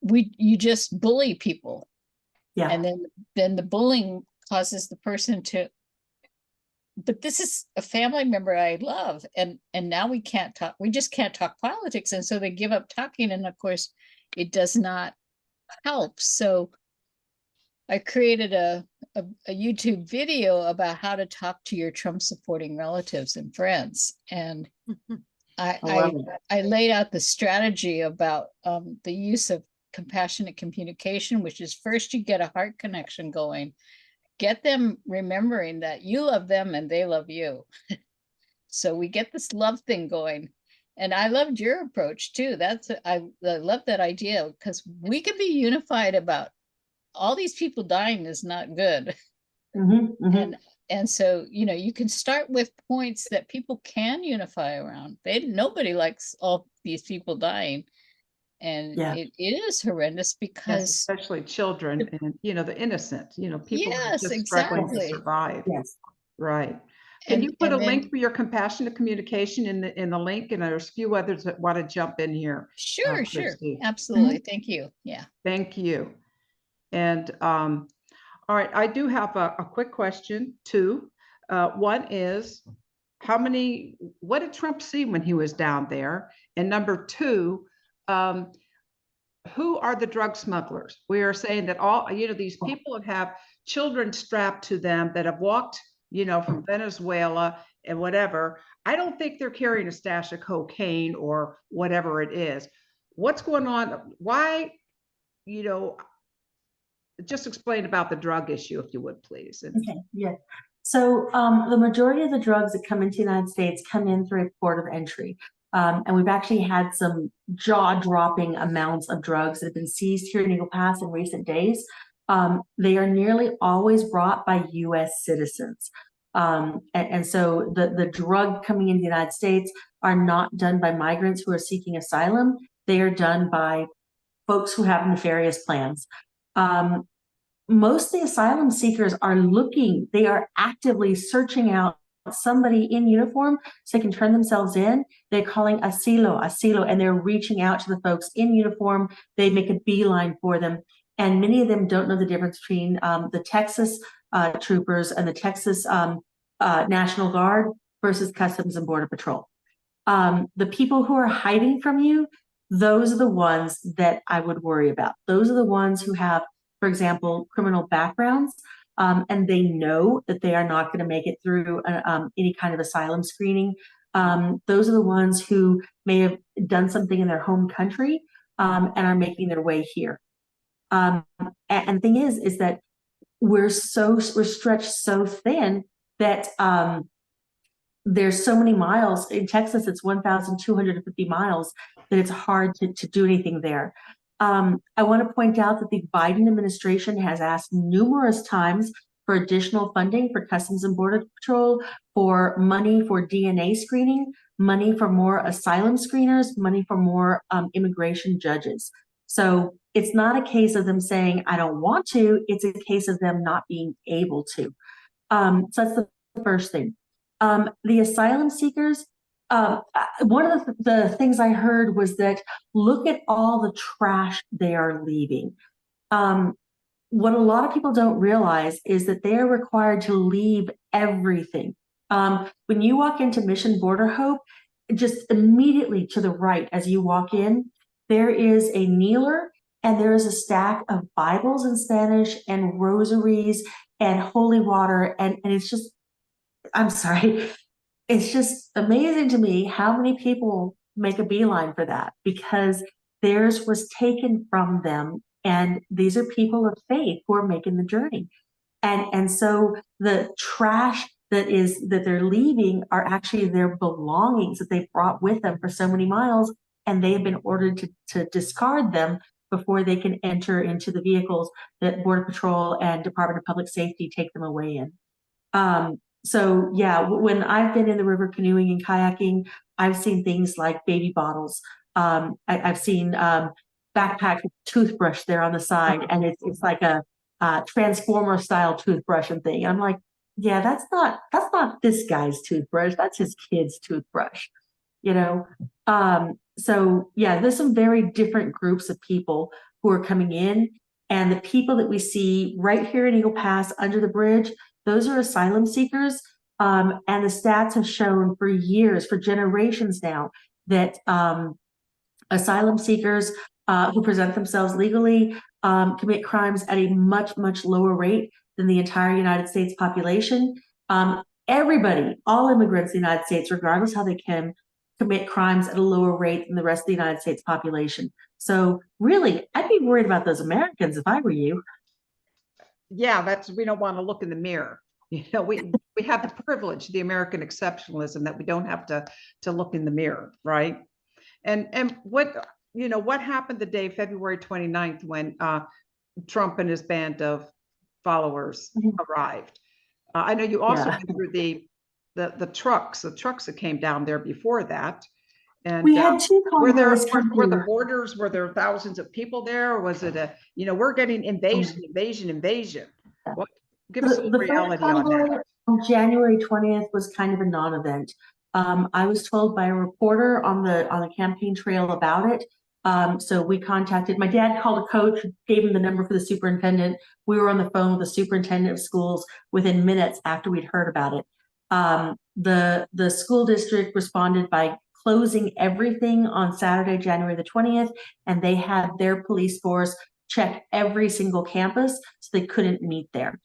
you just bully people. Yeah. And then the bullying causes the person to, but this is a family member I love, and now we just can't talk politics, and so they give up talking, and of course it does not help. So I created a YouTube video about how to talk to your Trump supporting relatives and friends, and I laid out the strategy about the use of compassionate communication, which is first you get a heart connection going. Get them remembering that you love them and they love you. So we get this love thing going. And I loved your approach too. I love that idea, because we can be unified about all these people dying is not good. And so, you know, you can start with points that people can unify around. Nobody likes all these people dying. And it is horrendous, because especially children and, you know, the innocent, you know, people who are just struggling to survive. Yes. Right. Can you put a link for your compassionate communication in the link? And there's a few others that want to jump in here. Sure, absolutely. Thank you. Yeah. Thank you. And all right, I do have a quick question too. One is, what did Trump see when he was down there? And number two, who are the drug smugglers? We are saying that all, you know, these people have children strapped to them that have walked, you know, from Venezuela and whatever. I don't think they're carrying a stash of cocaine or whatever it is. What's going on? Why, you know, just explain about the drug issue, if you would, please. Okay, yeah. So the majority of the drugs that come into the United States come in through a port of entry. And we've actually had some jaw-dropping amounts of drugs that have been seized here in Eagle Pass in recent days. They are nearly always brought by U.S. citizens. And so the drug coming into the United States are not done by migrants who are seeking asylum. They are done by folks who have nefarious plans. Most of the asylum seekers are they are actively searching out somebody in uniform so they can turn themselves in. They're calling asilo, and they're reaching out to the folks in uniform. They make a beeline for them. And many of them don't know the difference between the Texas troopers and the Texas National Guard versus Customs and Border Patrol. The people who are hiding from you, those are the ones that I would worry about. Those are the ones who have, for example, criminal backgrounds, and they know that they are not going to make it through any kind of asylum screening. Those are the ones who may have done something in their home country and are making their way here. And the thing is that we're stretched so thin that there's so many miles. In Texas, it's 1,250 miles that it's hard to do anything there. I want to point out that the Biden administration has asked numerous times for additional funding for Customs and Border Patrol, for money for DNA screening, money for more asylum screeners, money for more immigration judges. So it's not a case of them saying, I don't want to, it's a case of them not being able to. So that's the first thing. The asylum seekers, one of the things I heard was that look at all the trash they are leaving. What a lot of people don't realize is that they are required to leave everything. When you walk into Mission Border Hope, just immediately to the right as you walk in, there is a kneeler and there is a stack of Bibles in Spanish and rosaries and holy water. And it's just, I'm sorry, it's just amazing to me how many people make a beeline for that, because theirs was taken from them. And these are people of faith who are making the journey. And so the trash that they're leaving are actually their belongings that they brought with them for so many miles, and they have been ordered to discard them before they can enter into the vehicles that Border Patrol and Department of Public Safety take them away in. So yeah, when I've been in the river canoeing and kayaking, I've seen things like baby bottles. I've seen backpack with toothbrush there on the side, and it's like a transformer style toothbrush and thing. I'm like, yeah, that's not this guy's toothbrush. That's his kid's toothbrush, you know. So yeah, there's some very different groups of people who are coming in, and the people that we see right here in Eagle Pass under the bridge, those are asylum seekers. And the stats have shown for years, for generations now, that asylum seekers who present themselves legally commit crimes at a much, much lower rate than the entire United States population. Everybody, all immigrants in the United States, regardless how they can, commit crimes at a lower rate than the rest of the United States population. So really, I'd be worried about those Americans if I were you. Yeah, we don't want to look in the mirror. We have the privilege, the American exceptionalism, that we don't have to look in the mirror, right? And what happened the day February 29th when Trump and his band of followers arrived? I know you also went through the trucks that came down there before that. And we had two were convoys the borders, were there thousands of people there? Or was it we're getting invasion? What, give us a reality on that. On January 20th was kind of a non-event. I was told by a reporter on the campaign trail about it. So we contacted, my dad called a coach, gave him the number for the superintendent. We were on the phone with the superintendent of schools within minutes after we'd heard about it. The school district responded by closing everything on Saturday, January the 20th, and they had their police force check every single campus, so they couldn't meet there.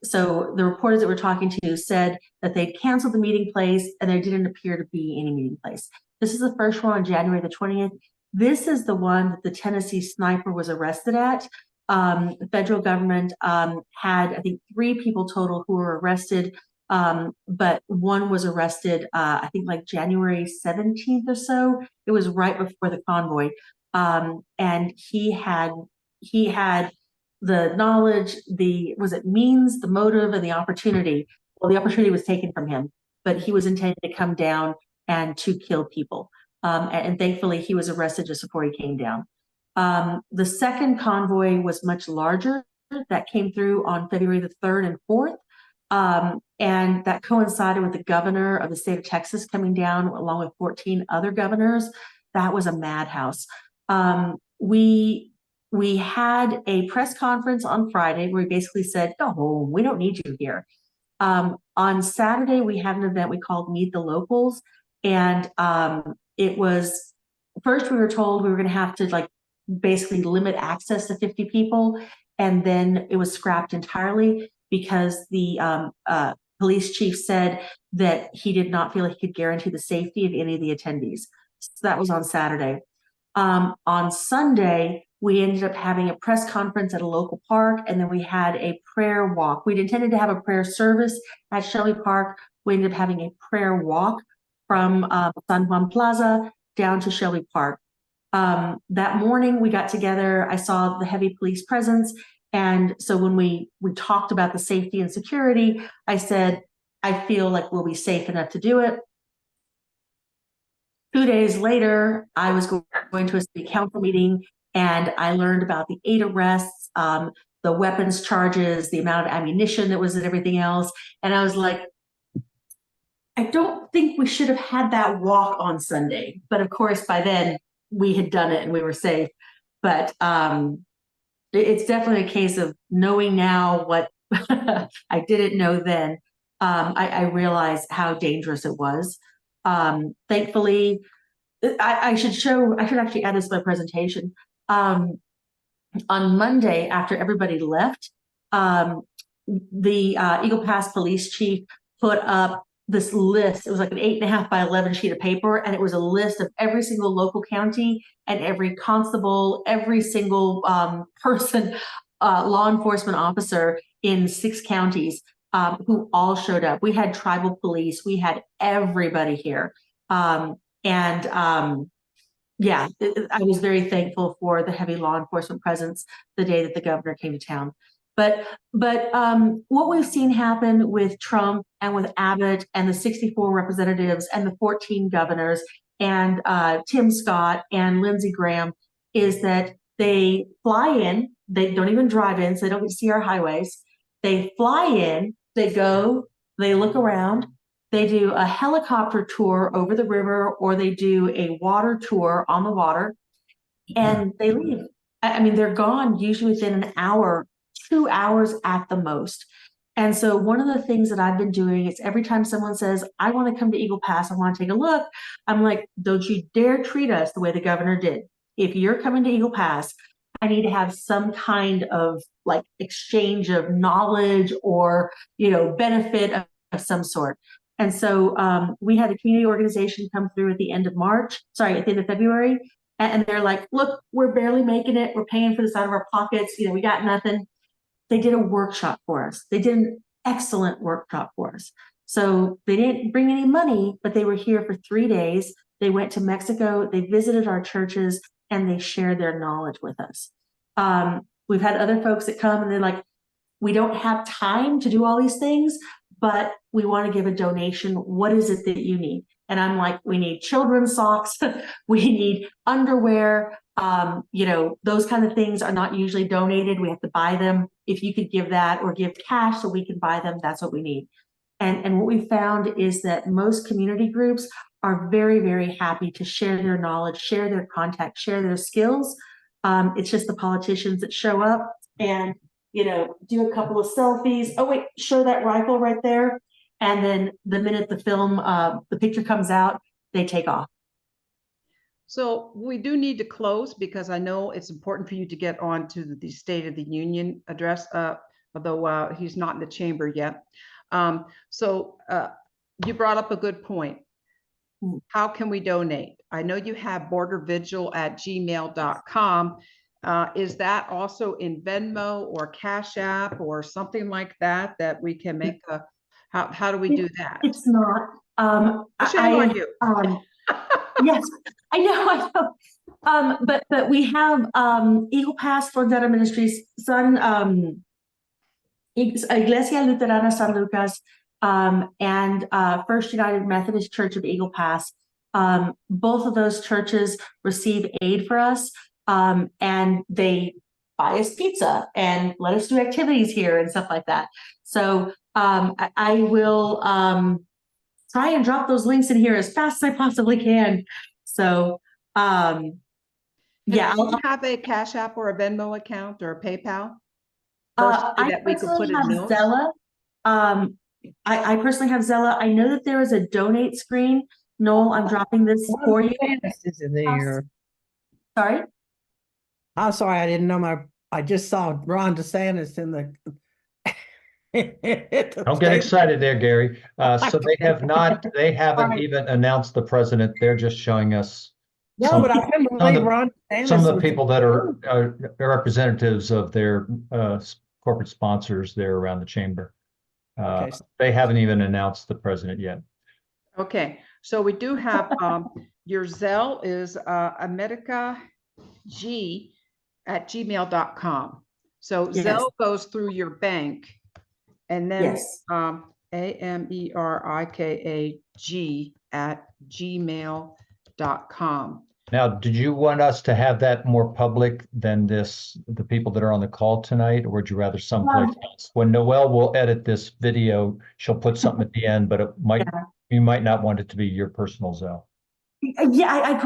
So the reporters that we're talking to said that they'd canceled the meeting place and there didn't appear to be any meeting place. This is the first one on January the 20th. This is the one that the Tennessee sniper was arrested at. The federal government had, I think, 3 people total who were arrested, but one was arrested, I think like January 17th or so. It was right before the convoy. And he had the knowledge, the means, the motive, and the opportunity. Well, the opportunity was taken from him, but he was intended to come down and to kill people. And thankfully, he was arrested just before he came down. The second convoy was much larger. That came through on February the 3rd and 4th. And that coincided with the governor of the state of Texas coming down, along with 14 other governors. That was a madhouse. We had a press conference on Friday where we basically said, go home, we don't need you here. On Saturday, we had an event we called Meet the Locals. And it was, first we were told we were going to have to basically limit access to 50 people. And then it was scrapped entirely because the police chief said that he did not feel like he could guarantee the safety of any of the attendees. So that was on Saturday. On Sunday, we ended up having a press conference at a local park, and then we had a prayer walk. We'd intended to have a prayer service at Shelley Park. We ended up having a prayer walk from San Juan Plaza down to Shelley Park. That morning we got together, I saw the heavy police presence. And so when we talked about the safety and security, I said, I feel like we'll be safe enough to do it. 2 days later, I was going to a city council meeting and I learned about the 8 arrests, the weapons charges, the amount of ammunition that was and everything else. And I was like, I don't think we should have had that walk on Sunday. But of course, by then we had done it and we were safe. But it's definitely a case of knowing now what I didn't know then. I realized how dangerous it was. Thankfully, I should actually add this to my presentation. On Monday, after everybody left, the Eagle Pass police chief put up this list. It was like an 8.5 by 11 sheet of paper, and it was a list of every single local county and every constable, every single person, law enforcement officer in 6 counties who all showed up. We had tribal police. We had everybody here. Yeah, I was very thankful for the heavy law enforcement presence the day that the governor came to town. But what we've seen happen with Trump and with Abbott and the 64 representatives and the 14 governors and Tim Scott and Lindsey Graham is that they fly in, they don't even drive in, so they don't get to see our highways. They fly in, they go, they look around, they do a helicopter tour over the river, or they do a water tour on the water, and they leave. I mean, they're gone usually within an hour, 2 hours at the most. And so one of the things that I've been doing is every time someone says, I want to come to Eagle Pass, I want to take a look, I'm like, don't you dare treat us the way the governor did. If you're coming to Eagle Pass, I need to have some kind of like exchange of knowledge or, benefit of some sort. And so we had a community organization come through at the end of February. And they're like, look, we're barely making it. We're paying for this out of our pockets. We got nothing. They did a workshop for us. They did an excellent workshop for us. So they didn't bring any money, but they were here for 3 days. They went to Mexico. They visited our churches and they shared their knowledge with us. We've had other folks that come and they're like, we don't have time to do all these things, but we want to give a donation. What is it that you need? And I'm like, we need children's socks. We need underwear. Those kind of things are not usually donated. We have to buy them. If you could give that or give cash so we can buy them, that's what we need. And what we found is that most community groups are very, very happy to share their knowledge, share their contact, share their skills. It's just the politicians that show up and, do a couple of selfies. Oh, wait, show that rifle right there. And then the minute the picture comes out, they take off. So we do need to close because I know it's important for you to get on to the State of the Union address, although he's not in the chamber yet. So you brought up a good point. How can we donate? I know you have bordervigil@gmail.com. Is that also in Venmo or Cash App or something like that we can make a, how do we do that? It's not. Shame on you. Yes, I know. But we have Eagle Pass for Data Ministries, Iglesia Luterana San Lucas, and First United Methodist Church of Eagle Pass. Both of those churches receive aid for us, and they buy us pizza and let us do activities here and stuff like that. So I will try and drop those links in here as fast as I possibly can. So yeah. Do you have a Cash App or a Venmo account or a PayPal? I personally have Zella. I personally have Zella. I know that there is a donate screen. Noel, I'm dropping this for you. Is in there. Sorry? I'm sorry, I didn't know I just saw Ron DeSantis in the. Don't get excited there, Gary. So they haven't even announced the president. They're just showing us. No, but I couldn't believe Ron DeSantis. Some of the people that are representatives of their corporate sponsors there around the chamber. Okay. They haven't even announced the president yet. Okay, so we do have your Zelle is amerikag@gmail.com. So Yes. Zelle goes through your bank, and then Yes. amerikag@gmail.com. Now, did you want us to have that more public than the people that are on the call tonight, or would you rather someplace else? When Noel will edit this video, she'll put something at the end, but you might not want it to be your personal Zelle. Yeah,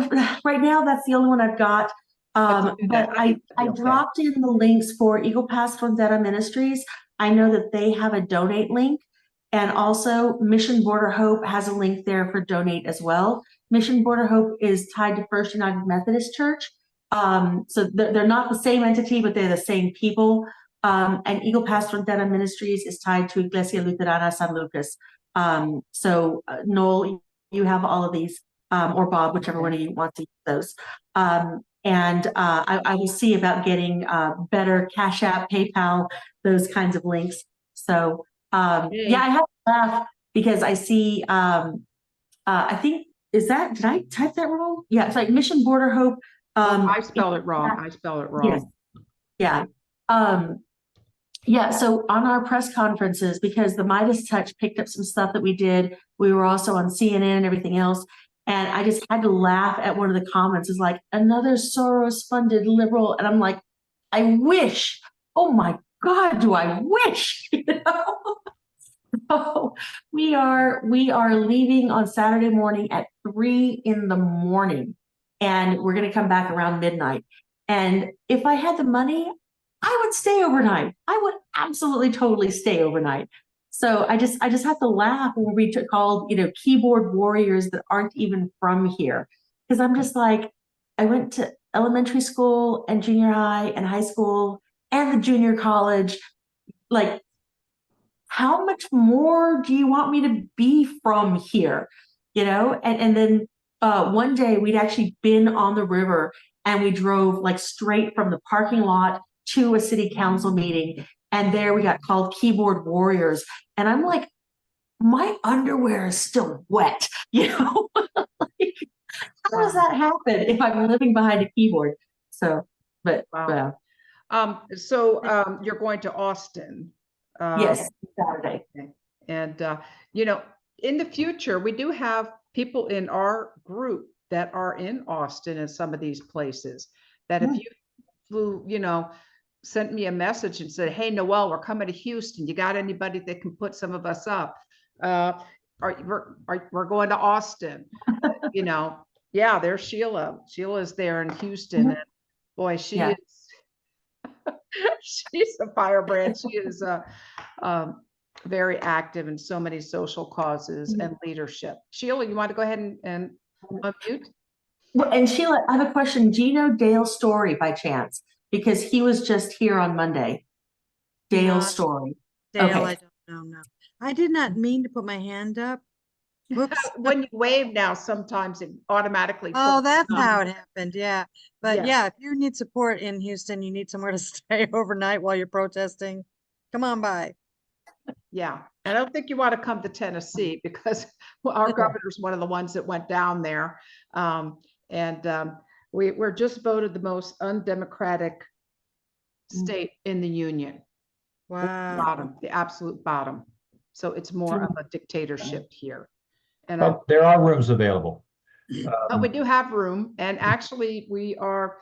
right now that's the only one I've got. But I dropped in the links for Eagle Pass Frontera Ministries. I know that they have a donate link, and also Mission Border Hope has a link there for donate as well. Mission Border Hope is tied to First United Methodist Church. So they're not the same entity, but they're the same people. And Eagle Pass Frontera Ministries is tied to Iglesia Luterana San Lucas. So Noel, you have all of these, or Bob, whichever one of you wants to use those. And I will see about getting better Cash App, PayPal, those kinds of links. So yeah, I have to laugh because I see, I think, did I type that wrong? Yeah, it's like Mission Border Hope. I spelled it wrong. Yes. Yeah. Yeah, so on our press conferences, because the Midas Touch picked up some stuff that we did, we were also on CNN and everything else. And I just had to laugh at one of the comments. It's like, another Soros-funded liberal. And I'm like, I wish, oh my God, do I wish, you know? So we are leaving on Saturday morning at 3 a.m. and we're going to come back around midnight. And if I had the money, I would stay overnight. I would absolutely totally stay overnight. So I just have to laugh when we called, you know, keyboard warriors that aren't even from here. Because I'm just like, I went to elementary school and junior high and high school and the junior college. Like, how much more do you want me to be from here? You know, and then one day we'd actually been on the river and we drove like straight from the parking lot to a city council meeting. And there we got called keyboard warriors. And I'm like, my underwear is still wet, you know? Like, how does that happen if I'm living behind a keyboard? So, but Wow. You're going to Austin. Yes, Saturday. And, you know, in the future, we do have people in our group that are in Austin and some of these places that if you flew, you know, sent me a message and said, hey, Noel, we're coming to Houston. You got anybody that can put some of us up? We're going to Austin, you know? Yeah, there's Sheila. Sheila's there in Houston. And boy, she is, she's a firebrand. She is very active in so many social causes and leadership. Sheila, you want to go ahead and unmute? Well, and Sheila, I have a question. Do you know Dale's story by chance? Because he was just here on Monday. Dale's story. Dale, Okay. I don't know. No, I did not mean to put my hand up. Whoops. When you wave now, sometimes it automatically. Oh, puts that's it how on. it happened. Yeah. But yeah, if you need support in Houston, you need somewhere to stay overnight while you're protesting, come on by. Yeah. And I don't think you want to come to Tennessee because our governor's one of the ones that went down there. We're just voted the most undemocratic state in the union. Wow. Bottom, the absolute bottom. So it's more of a dictatorship here. And But there are rooms available. but we do have room. And actually we are,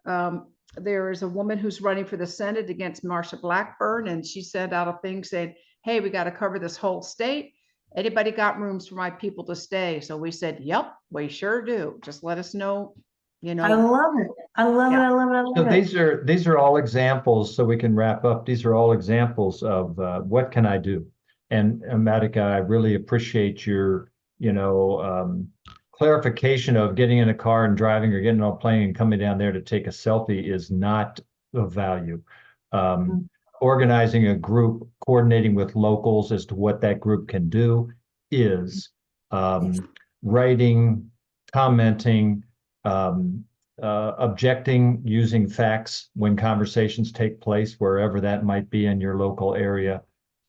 there is a woman who's running for the Senate against Marsha Blackburn. And she sent out a thing saying, hey, we got to cover this whole state. Anybody got rooms for my people to stay? So we said, yep, we sure do. Just let us know, you know. I love it. I love it. I love it. I love So it. these are all examples, so we can wrap up. These are all examples of what can I do? And Amerika, I really appreciate your, you know, clarification of getting in a car and driving or getting on a plane and coming down there to take a selfie is not of value. Organizing a group, coordinating with locals as to what that group can do is writing, commenting, objecting, using facts when conversations take place, wherever that might be in your local area,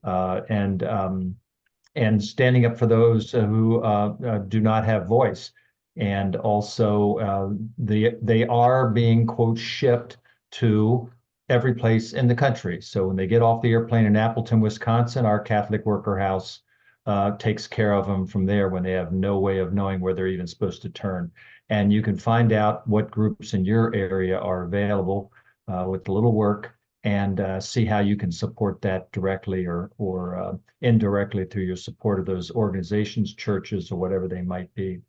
and standing up for those who do not have voice. And also, they are being, quote, shipped to every place in the country. So when they get off the airplane in Appleton, Wisconsin, our Catholic Worker House takes care of them from there when they have no way of knowing where they're even supposed to turn. And you can find out what groups in your area are available with a little work and see how you can support that directly or indirectly through your support of those organizations, churches, or whatever they might be.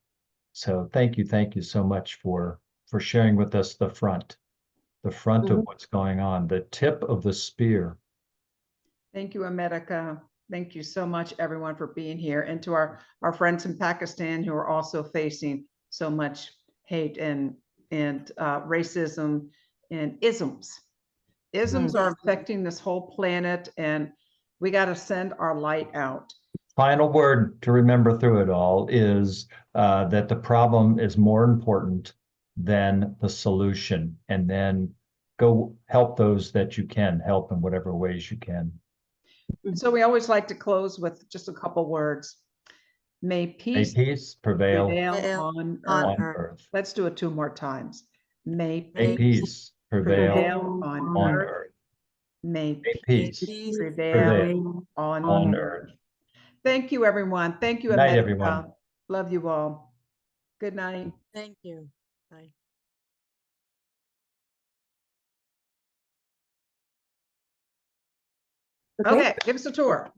So thank you so much for sharing with us the front of what's going on, the tip of the spear. Thank you, Amerika. Thank you so much, everyone, for being here. And to our friends in Pakistan who are also facing so much hate and racism and isms. Isms are affecting this whole planet, and we got to send our light out. Final word to remember through it all is that the problem is more important than the solution, and then go help those that you can help in whatever ways you can. So we always like to close with just a couple words. May peace prevail on earth. Let's do it 2 more times. May peace prevail on earth. May May peace peace prevail on on earth. earth. Thank you, everyone. Thank you, Good night, Amerika. everyone. Love you all. Good night. Thank you. Bye. Okay, give us a tour.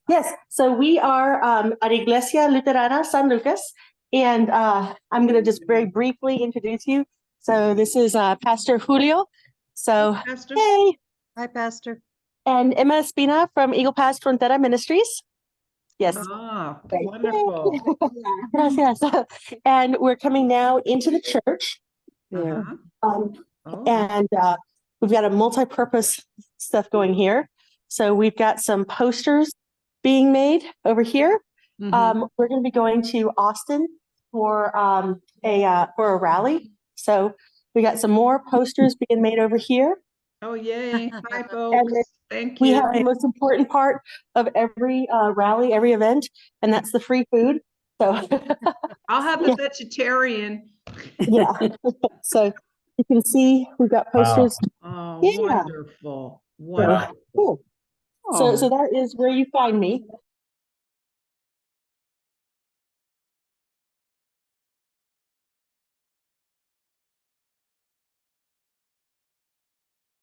Yes, so we are at Iglesia Luterana San Lucas, and I'm going to just very briefly introduce you. So this is Pastor Julio. So Pastor. hey, Hi, Pastor. and Emma Espina from Eagle Pass Frontera Ministries. Yes. Ah, Great. wonderful. Gracias. And we're coming now into the church. Uh-huh. Um, Oh, and we've got a multi-purpose stuff going here. So we've got some posters being made over here. mhm. We're going to be going to Austin for a rally. So we got some more posters being made over here. Oh, yay. Hi, And folks. then Thank we you. have the most important part of every rally, every event, and that's the free food. So I'll have the vegetarian. yeah. So you can see we've got posters. Oh, Yeah. wonderful. So, Wonderful. cool. So that is where you find me.